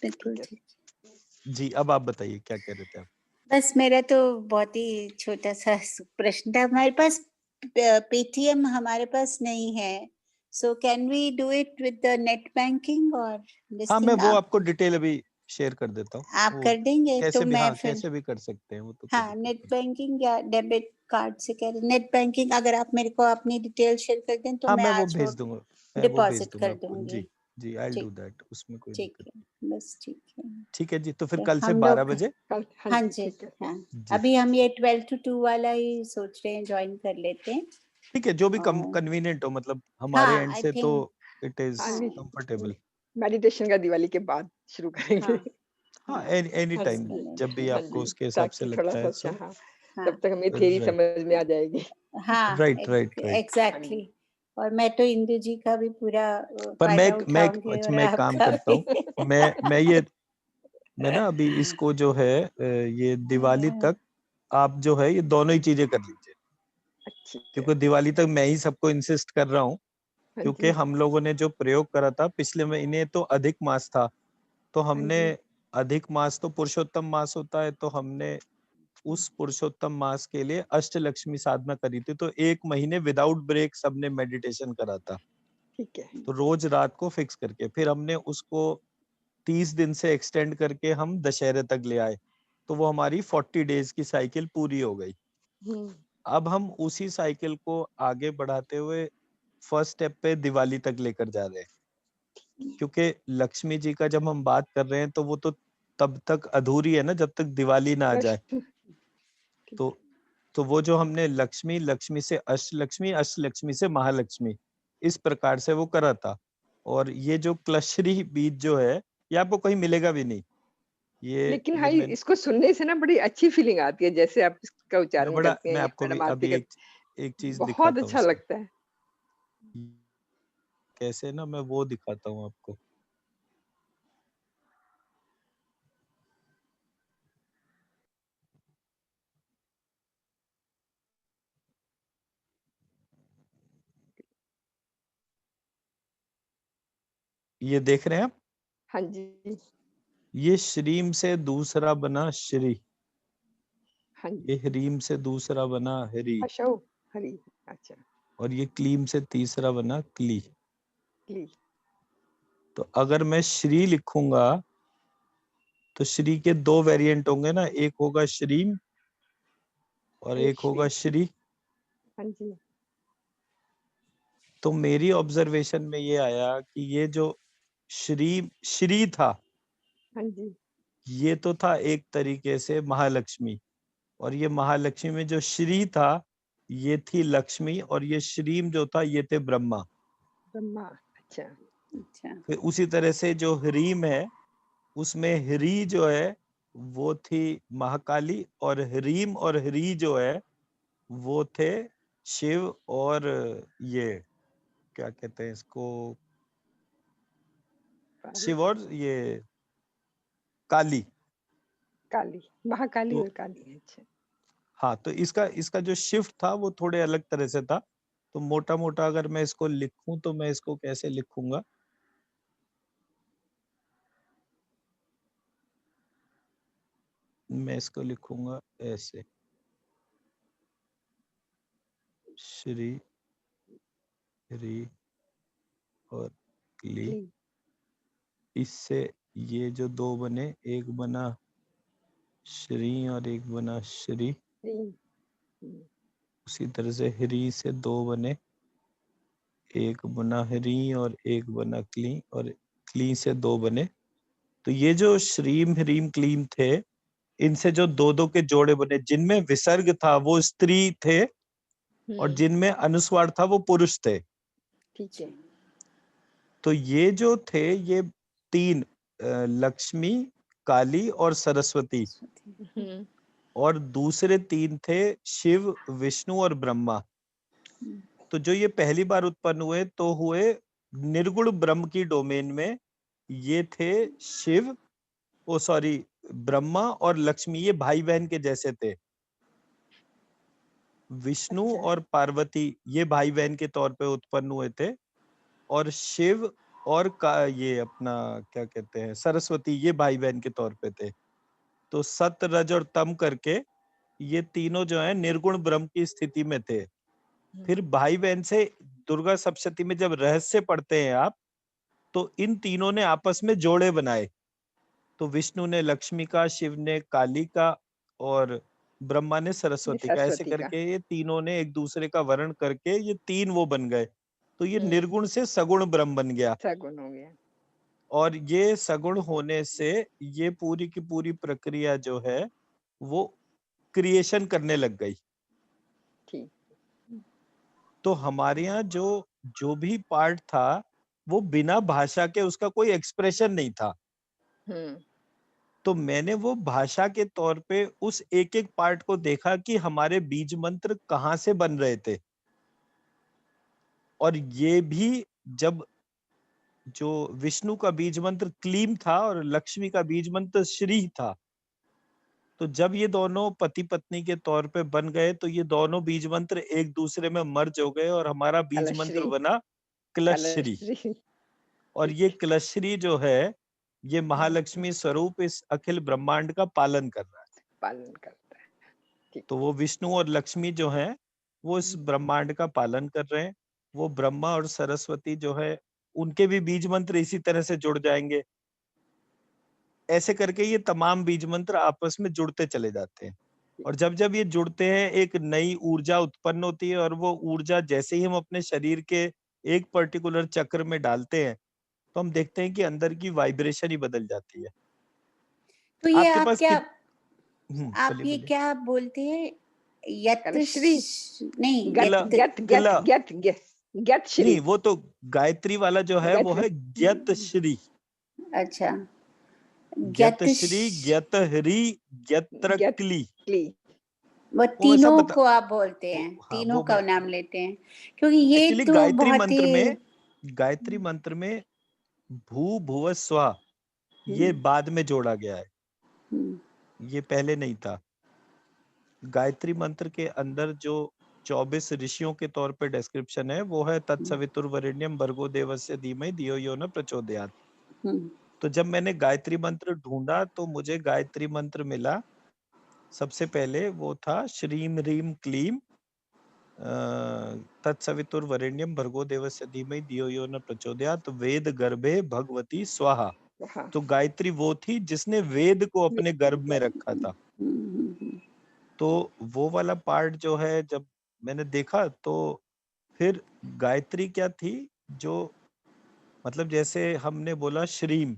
बिल्कुल ठीक है। ठीक। जी, अब आप बताइए क्या कह रहे थे आप? बस मेरा तो बहुत ही छोटा सा प्रश्न था। हमारे पास पेटीएम हमारे पास नहीं है, so can we do it with the net banking और दिस हाँ, मैं थिंग? वो आपको डिटेल अभी शेयर कर देता हूँ। आप वो कर देंगे तो कैसे भी, मैं हाँ, फिर, कैसे भी कर सकते हैं वो तो कोई हाँ, दिक्कत नेट नहीं। बैंकिंग या डेबिट कार्ड से कह रहे, नेट बैंकिंग अगर आप मेरे को अपनी डिटेल शेयर कर दें तो हाँ, मैं मैं वो आज वो भेज दूंगा, डिपॉजिट कर आपको। दूंगी। जी, जी, I'll do ठीक, that, उसमें कोई ठीक दिक्कत है, नहीं। बस ठीक है। ठीक है जी, तो फिर तो कल से हम 12 लोग, बजे। हाँ हाँ जी, जी, ठीक है। हाँ, जी, अभी हम ये 12 to 2 वाला ही सोच रहे हैं, ज्वाइन कर लेते हैं। ठीक है, जो भी और कन्वीनियंट हो, मतलब हमारे हाँ, एंड आई से तो थिंक, इट इज हाँ हाँ, नहीं, कंफर्टेबल। मेडिटेशन का दिवाली के बाद शुरू करेंगे। हाँ, हाँ, हाँ, एनी हाँ टाइम, उसमें नहीं जब भी हाँ आपको जी, उसके हिसाब से ताकि थोड़ा लगता सा है अच्छा, सो। हाँ, हाँ, तब तक हमें थ्योरी राइट, समझ में आ जाएगी। हाँ, राइट, राइट, राइट। हाँ जी, एग्जैक्टली। और मैं तो इंदु जी का भी पूरा पर फायदा उठाऊंगी अच्छा, और मैं एक काम आपका करता भी। हूँ। मैं ना अभी इसको जो है ये दिवाली तक आप जो है ये दोनों ही चीजें कर लीजिए, अच्छी है। क्योंकि दिवाली तक मैं ही सबको इंसिस्ट कर रहा हूँ, हाँ क्योंकि जी, हम लोगों ने जो प्रयोग करा था पिछले महीने तो अधिक मास था, तो हाँ हमने जी, अधिक मास तो पुरुषोत्तम मास होता है, तो हमने उस पुरुषोत्तम मास के लिए अष्टलक्ष्मी साधना करी थी, तो 1 महीने विदाउट ब्रेक सबने मेडिटेशन करा था। ठीक है। तो रोज रात को फिक्स करके फिर हमने उसको 30 दिन से एक्सटेंड करके हम दशहरे तक ले आए, तो वो हमारी 40 डेज की साइकिल पूरी हो गई। हम्म, अब हम उसी साइकिल को आगे बढ़ाते हुए फर्स्ट स्टेप पे दिवाली तक लेकर जा रहे हैं, क्योंकि लक्ष्मी जी का जब हम बात कर रहे हैं तो वो तो तब तक अधूरी है ना जब तक दिवाली ना आ जाए। लक्ष्य, ठीक तो है। तो वो जो हमने लक्ष्मी, लक्ष्मी से अष्टलक्ष्मी, अष्टलक्ष्मी से महालक्ष्मी, इस प्रकार से वो करा था। और ये जो क्लश्री बीज जो है ये आपको कहीं मिलेगा भी नहीं। लेकिन ये भाई मैं इसको सुनने से ना बड़ी अच्छी फीलिंग आती है, जैसे आप इसका उच्चारण करते हैं मैं या आपको भी मैडम आरती अभी करते एक हैं, चीज बहुत दिखाता हूँ अच्छा इसमें, लगता है। कैसे ना मैं वो दिखाता हूँ आपको। ये देख रहे हैं आप, हाँ जी, ये श्रीम से दूसरा बना श्री, हाँ जी, ये ह्रीम से दूसरा बना हरि, अशो, हरी, अच्छा, और ये क्लीम से तीसरा बना क्ली। ली, तो अगर मैं श्री लिखूंगा तो श्री के 2 वेरिएंट होंगे ना, एक होगा श्रीम और एक एक होगा श्री, श्री। हाँ जी, तो मेरी ऑब्जर्वेशन में ये आया कि ये जो श्री था, हाँ जी, ये तो था एक तरीके से महालक्ष्मी, और ये महालक्ष्मी में जो श्री था ये थी लक्ष्मी, और ये श्रीम जो था ये थे ब्रह्मा। ब्रह्मा, अच्छा, अच्छा। फिर उसी तरह से जो ह्रीम है उसमें ह्री जो है वो थी महाकाली, और ह्रीम और ह्री जो है वो थे शिव, और ये क्या कहते हैं इसको, शिव और ये काली। काली, महाकाली तो और काली। अच्छा। हाँ, तो इसका इसका जो शिफ्ट था वो थोड़े अलग तरह से था। तो मोटा मोटा अगर मैं इसको लिखूं तो मैं इसको कैसे लिखूंगा, मैं इसको लिखूंगा ऐसे, श्री, हरि और क्ली। क्ली। इससे ये जो दो बने, एक बना श्री और एक बना श्री। हम्म, उसी तरह से हरि से दो बने, एक बना हरि और एक बना क्ली, और क्ली से दो बने। तो ये जो श्रीम ह्रीम क्लीम थे, इनसे जो दो दो के जोड़े बने, जिनमें विसर्ग था वो स्त्री थे और जिनमें अनुस्वार था वो पुरुष थे। ठीक है। तो ये जो थे ये तीन, लक्ष्मी, काली और सरस्वती, हम्म, और दूसरे तीन थे शिव, विष्णु और ब्रह्मा। तो जो ये पहली बार उत्पन्न हुए तो हुए निर्गुण ब्रह्म की डोमेन में। ये थे शिव, ओ सॉरी, ब्रह्मा और लक्ष्मी, ये भाई बहन के जैसे थे। विष्णु अच्छा। और पार्वती ये भाई बहन के तौर पे उत्पन्न हुए थे, और शिव और का ये अपना क्या कहते हैं सरस्वती, ये भाई बहन के तौर पे थे। तो सत, रज और तम करके ये तीनों जो है निर्गुण ब्रह्म की स्थिति में थे। फिर भाई बहन से दुर्गा सप्तशती में जब रहस्य पढ़ते हैं आप, तो इन तीनों ने आपस में जोड़े बनाए। तो विष्णु ने लक्ष्मी का, शिव ने काली का, और ब्रह्मा ने सरस्वती का। ऐसे सरस्वती का। करके ये तीनों ने एक दूसरे का वर्ण करके ये तीन वो बन गए। तो ये निर्गुण से सगुण ब्रह्म बन गया। सगुण हो गया। और ये सगुण होने से ये पूरी की पूरी प्रक्रिया जो है वो क्रिएशन करने लग गई। ठीक। तो हमारे यहाँ जो जो भी पार्ट था वो बिना भाषा के उसका कोई एक्सप्रेशन नहीं था। हम्म, तो मैंने वो भाषा के तौर पे उस एक एक पार्ट को देखा कि हमारे बीज मंत्र कहाँ से बन रहे थे। और ये भी जब जो विष्णु का बीज मंत्र क्लीम था और लक्ष्मी का बीज मंत्र श्री था, तो जब ये दोनों पति पत्नी के तौर पे बन गए तो ये दोनों बीज मंत्र एक दूसरे में मर्ज हो गए और हमारा बीज मंत्र कलश्री। बना क्लश्री। कलश्री। और ये क्लश्री जो है ये महालक्ष्मी स्वरूप इस अखिल ब्रह्मांड का पालन कर रहा है। पालन करता है। ठीक। तो वो विष्णु और लक्ष्मी जो है वो इस ब्रह्मांड का पालन कर रहे हैं। वो ब्रह्मा और सरस्वती जो है उनके भी बीज मंत्र इसी तरह से जुड़ जाएंगे। ऐसे करके ये तमाम बीज मंत्र आपस में जुड़ते चले जाते हैं। और जब जब ये जुड़ते हैं एक नई ऊर्जा उत्पन्न होती है, और वो ऊर्जा जैसे ही हम अपने शरीर के एक पर्टिकुलर चक्र में डालते हैं तो हम देखते हैं कि अंदर की वाइब्रेशन ही बदल जाती है। तो ये आपके आप पास क्या आप बोलिए ये बोलिए। क्या बोलते हैं? यत कलश्री। नहीं, गेट गला- गेट गेट गला। गेट गेट गेट श्री। नहीं, वो तो गायत्री वाला जो है वो है ज्ञत श्री। अच्छा, ज्ञत श्री, ज्ञत हरि, ज्ञत्र गेट क्ली। क्ली। वो वो मैं सब तीनों बता, को आप बोलते हैं, हाँ तीनों वो का मैं नाम लेते हैं, क्योंकि ये एक्चुअली तो बहुत ही गायत्री मंत्र में भू भुव स्वा ये बाद में जोड़ा गया है, हम्म, ये पहले नहीं था। गायत्री मंत्र के अंदर जो 24 ऋषियों के तौर पे डिस्क्रिप्शन है वो है तत्सवितुर्वरेण्यम भर्गो देवस्य धीमहि धियो यो न प्रचोदयात्। हम्म, तो जब मैंने गायत्री मंत्र ढूंढा तो मुझे गायत्री मंत्र मिला। सबसे पहले वो था श्रीम ह्रीम क्लीम तत्सवितुर्वरेण्यम भर्गो देवस्य धीमहि धियो यो न प्रचोदयात् वेद गर्भे भगवती स्वाहा। हाँ। तो गायत्री वो थी जिसने वेद को अपने गर्भ में रखा था। हम्म, तो वो वाला पार्ट जो है जब मैंने देखा तो फिर गायत्री क्या थी, जो मतलब जैसे हमने बोला श्रीम,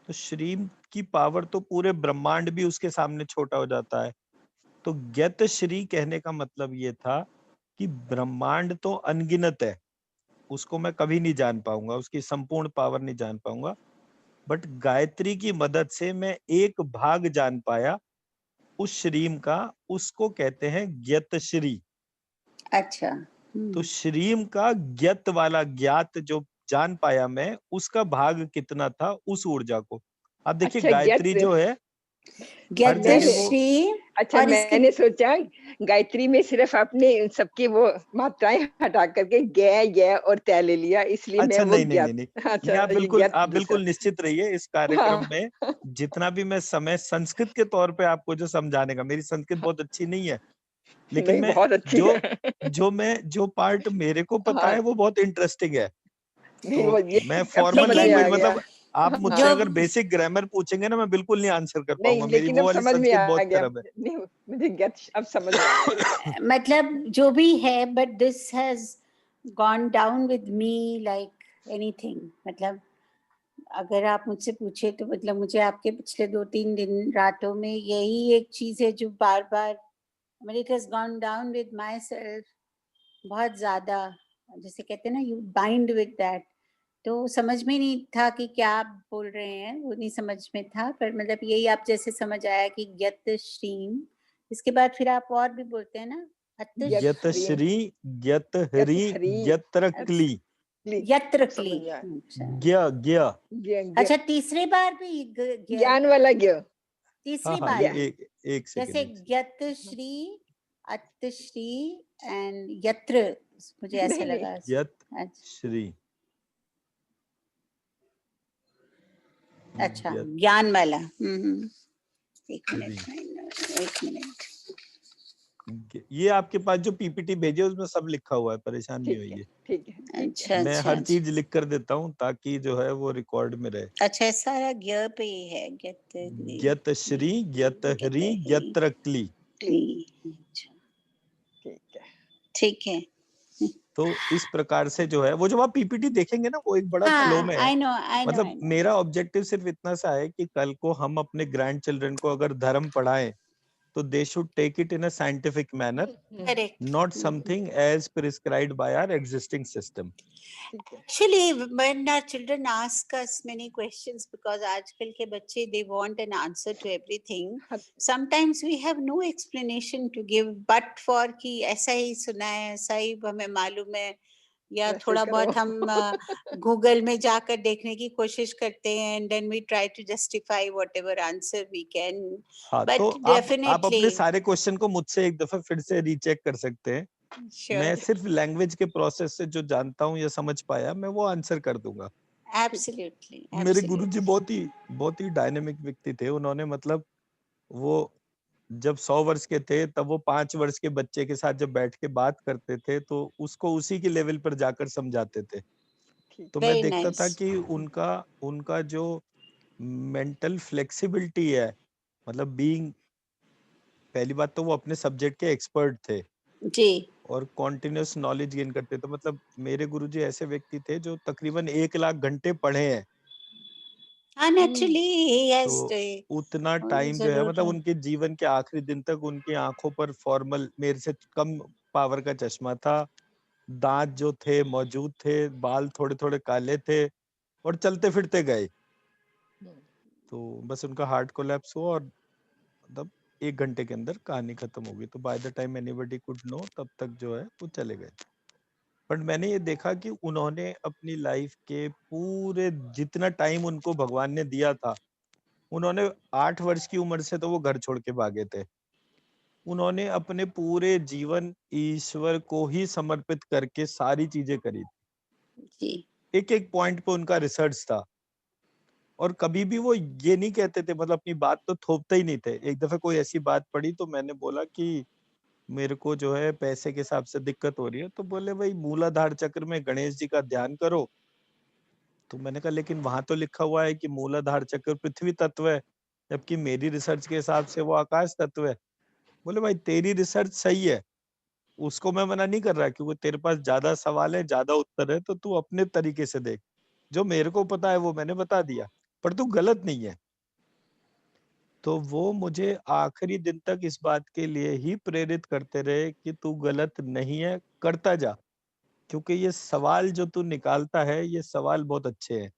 तो श्रीम की पावर तो पूरे ब्रह्मांड भी उसके सामने छोटा हो जाता है। तो ज्ञत श्री कहने का मतलब ये था कि ब्रह्मांड तो अनगिनत है, उसको मैं कभी नहीं जान पाऊंगा, उसकी संपूर्ण पावर नहीं जान पाऊंगा, बट गायत्री की मदद से मैं एक भाग जान पाया उस श्रीम का, उसको कहते हैं ज्ञत श्री। अच्छा। तो श्रीम का ज्ञत वाला, ज्ञात जो जान पाया मैं, उसका भाग कितना था उस ऊर्जा को। अब देखिए अच्छा, गायत्री जो है हर नहीं, जगह नहीं। वो, श्री अच्छा, और इसके मैंने सोचा गायत्री में सिर्फ आपने सबकी वो मात्राएं हटा करके ग और तय ले लिया, इसलिए मैं अच्छा वो नहीं नहीं नहीं नहीं नहीं, अच्छा, ये ज्ञात आप दूसरा। बिल्कुल निश्चित रहिए इस कार्यक्रम में जितना भी मैं समय संस्कृत के तौर पे आपको जो समझाने का, मेरी संस्कृत बहुत अच्छी नहीं है, लेकिन नहीं, मैं बहुत अच्छी जो है। जो पार्ट मेरे को पता हाँ, है वो बहुत इंटरेस्टिंग है। नहीं, तो वो ये मैं अब फॉर्मल समझ में लेकिन आ लैंग्वेज, गया। मतलब आप मुझसे जो अगर बेसिक ग्रामर पूछेंगे ना, मैं बिल्कुल नहीं आंसर कर नहीं, पाऊंगा, मेरी लेकिन वो अब वाली समझ में संस्कृत आ बहुत गया। खराब है। नहीं, मुझे ज्ञात अब समझ में आ गया। मतलब जो भी है, but this has gone down with me like anything. मतलब अगर आप मुझसे पूछे तो मतलब मुझे आपके पिछले 2-3 दिन रातों में यही एक चीज है जो बार बार, मतलब it has gone down with my self बहुत ज्यादा। जैसे कहते हैं ना, यू बाइंड विद दैट। तो समझ में नहीं था कि क्या आप बोल रहे हैं, वो नहीं समझ में था, पर मतलब यही आप जैसे समझ आया कि ज्ञत श्रीम। इसके बाद फिर आप और भी बोलते हैं ना, ज्ञात ज्ञत श्री, श्री, ज्ञत ज्ञात हरि, हरि, ज्ञत्र अब क्ली, यत्र अब क्ली। समझ में आया। अच्छा। ज्ञ ज्ञ। अच्छा, तीसरे बार भी ज्ञान वाला ज्ञ। हाँ तीसरी हाँ, बार ये भी एक जैसे सेकेंड। यत श्री, अत श्री एंड यत्र, मुझे ऐसा नहीं, नहीं, लगा। ज्ञत अच्छा, श्री, अच्छा, ज्ञत ज्ञान वाला। एक श्री। मिनट, एक मिनट। ये आपके पास जो पीपीटी भेजे उसमें सब लिखा हुआ है, परेशान नहीं ठीक है, होइए। ठीक है, ठीक है। अच्छा मैं अच्छा हर अच्छा। चीज लिख कर देता हूँ ताकि जो है वो रिकॉर्ड में रहे। अच्छा, सारा ज्ञ पे ही है, ज्ञ ज्ञत श्री, ज्ञत हरि, ज्ञत्र क्ली। अच्छा, ठीक है। ठीक है। तो इस प्रकार से जो है वो, जब आप पीपीटी देखेंगे ना, वो एक बड़ा फ्लो हाँ, में है। आई नो आई नो मतलब आई नो। मेरा ऑब्जेक्टिव सिर्फ इतना सा है कि कल को हम अपने ग्रैंड चिल्ड्रन को अगर धर्म पढ़ाएं तो they should take it in a scientific manner, correct. not something as prescribed by our existing system. ठीक है। Actually, when our children ask us many questions, because आजकल के बच्चे they want an answer to everything, हाँ, sometimes we have no explanation to give, but for कि ऐसा ही सुना है, ऐसा ही हमें मालूम है, या वैसे थोड़ा करो। बहुत हम गूगल में जाकर देखने की कोशिश करते हैं, and then we try to justify whatever answer we can, हाँ, तो but आप definitely अपने सारे क्वेश्चन को मुझसे एक दफा फिर से रीचेक कर सकते हैं। मैं sure, सिर्फ लैंग्वेज के प्रोसेस से जो जानता हूँ या समझ पाया, मैं वो आंसर कर दूंगा। absolutely मेरे गुरुजी absolutely बहुत ही डायनेमिक व्यक्ति थे। उन्होंने मतलब वो जब 100 वर्ष के थे तब वो 5 वर्ष के बच्चे के साथ जब बैठ के बात करते थे तो उसको उसी के लेवल पर जाकर समझाते थे। ठीक। तो मैं very देखता था nice. कि उनका उनका जो मेंटल फ्लेक्सिबिलिटी है, मतलब बीइंग, पहली बात तो वो अपने सब्जेक्ट के एक्सपर्ट थे जी और कॉन्टिन्यूस नॉलेज गेन करते। तो मतलब मेरे गुरुजी ऐसे व्यक्ति थे जो तकरीबन 1 लाख घंटे पढ़े हैं। हाँ, naturally he has तो to, उतना टाइम जो है, जरूर मतलब है। उनके जीवन के आखिरी दिन तक उनकी आंखों पर फॉर्मल, मेरे से कम पावर का चश्मा था, दांत जो थे मौजूद थे, बाल थोड़े थोड़े काले थे और चलते फिरते गए। तो बस उनका हार्ट कोलैप्स हुआ और मतलब 1 घंटे के अंदर कहानी खत्म हो गई। तो by the time anybody could know, तब तक जो है वो चले गए। बट मैंने ये देखा कि उन्होंने अपनी लाइफ के पूरे जितना टाइम उनको भगवान ने दिया था, उन्होंने 8 वर्ष की उम्र से तो वो घर छोड़ के भागे थे। उन्होंने अपने पूरे जीवन ईश्वर को ही समर्पित करके सारी चीजें करी। जी एक एक पॉइंट पे उनका रिसर्च था और कभी भी वो ये नहीं कहते थे, मतलब अपनी बात तो थोपते ही नहीं थे। एक दफे कोई ऐसी बात पड़ी तो मैंने बोला कि मेरे को जो है पैसे के हिसाब से दिक्कत हो रही है, तो बोले भाई मूलाधार चक्र में गणेश जी का ध्यान करो। तो मैंने कहा लेकिन वहां तो लिखा हुआ है कि मूलाधार चक्र पृथ्वी तत्व है, जबकि मेरी रिसर्च के हिसाब से वो आकाश तत्व है। बोले भाई तेरी रिसर्च सही है, उसको मैं मना नहीं कर रहा, क्योंकि तेरे पास ज्यादा सवाल है, ज्यादा उत्तर है, तो तू अपने तरीके से देख। जो मेरे को पता है वो मैंने बता दिया, पर तू गलत नहीं है। तो वो मुझे आखिरी दिन तक इस बात के लिए ही प्रेरित करते रहे कि तू गलत नहीं है, करता जा। क्योंकि ये सवाल जो तू निकालता है, ये सवाल बहुत अच्छे हैं।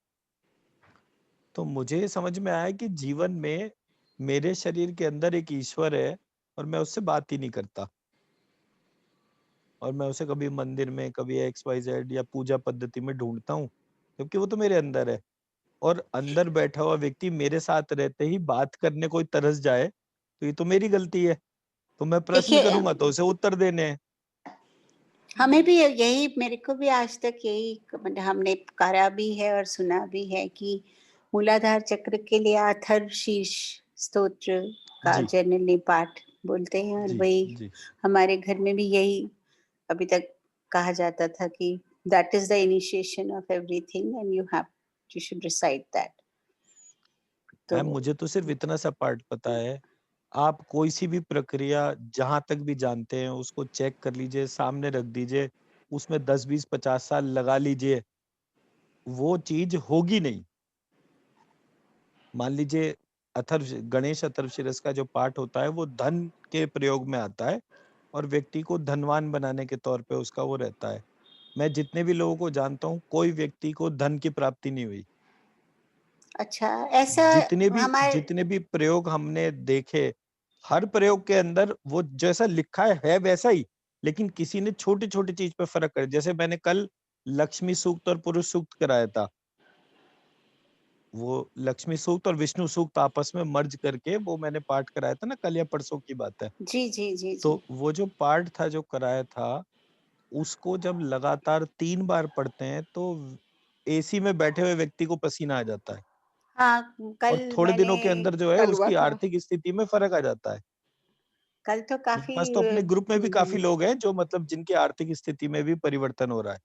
तो मुझे समझ में आया कि जीवन में मेरे शरीर के अंदर एक ईश्वर है और मैं उससे बात ही नहीं करता, और मैं उसे कभी मंदिर में, कभी XYZ या पूजा पद्धति में ढूंढता हूँ, जबकि वो तो मेरे अंदर है। और अंदर बैठा हुआ व्यक्ति मेरे साथ रहते ही बात करने कोई तरस जाए, तो ये तो मेरी गलती है। तो मैं प्रश्न देखिए, करूंगा तो उसे उत्तर देने हैं। हमें भी यही, मेरे को भी आज तक यही मतलब हमने करा भी है और सुना भी है कि मूलाधार चक्र के लिए अथर्व शीर्ष स्तोत्र का जी जनरली पाठ बोलते हैं, और जी वही जी। हमारे घर में भी यही अभी तक कहा जाता था कि that is the initiation of everything and you should recite that. तो मैम मुझे तो सिर्फ इतना सा पार्ट पता है। आप कोई सी भी प्रक्रिया जहां तक भी जानते हैं उसको चेक कर लीजिए, सामने रख दीजिए, उसमें 10 20 50 साल लगा लीजिए, वो चीज होगी नहीं। मान लीजिए गणेश अथर्वशीरस का जो पाठ होता है वो धन के प्रयोग में आता है और व्यक्ति को धनवान बनाने के तौर पे उसका वो रहता है। मैं जितने भी लोगों को जानता हूँ, कोई व्यक्ति को धन की प्राप्ति नहीं हुई। अच्छा, ऐसा हमारे जितने भी प्रयोग हमने देखे, हर प्रयोग के अंदर वो जैसा लिखा है वैसा ही, लेकिन किसी ने छोटी छोटी चीज पे फर्क कर। जैसे मैंने कल लक्ष्मी सूक्त और पुरुष सूक्त कराया था, वो लक्ष्मी सूक्त और विष्णु सूक्त आपस में मर्ज करके वो मैंने पाठ कराया था ना, कल या परसों की बात है। जी जी जी जी। तो वो जो पाठ था जो कराया था, उसको जब लगातार 3 बार पढ़ते हैं तो एसी में बैठे हुए व्यक्ति को पसीना आ जाता है, हाँ, और थोड़े दिनों के अंदर जो है कल हुआ उसकी था। आर्थिक स्थिति में फर्क आ जाता है। कल तो मेरे काफी पास तो अपने ग्रुप में भी काफी लोग हैं जो मतलब जिनकी आर्थिक स्थिति में भी परिवर्तन हो रहा है।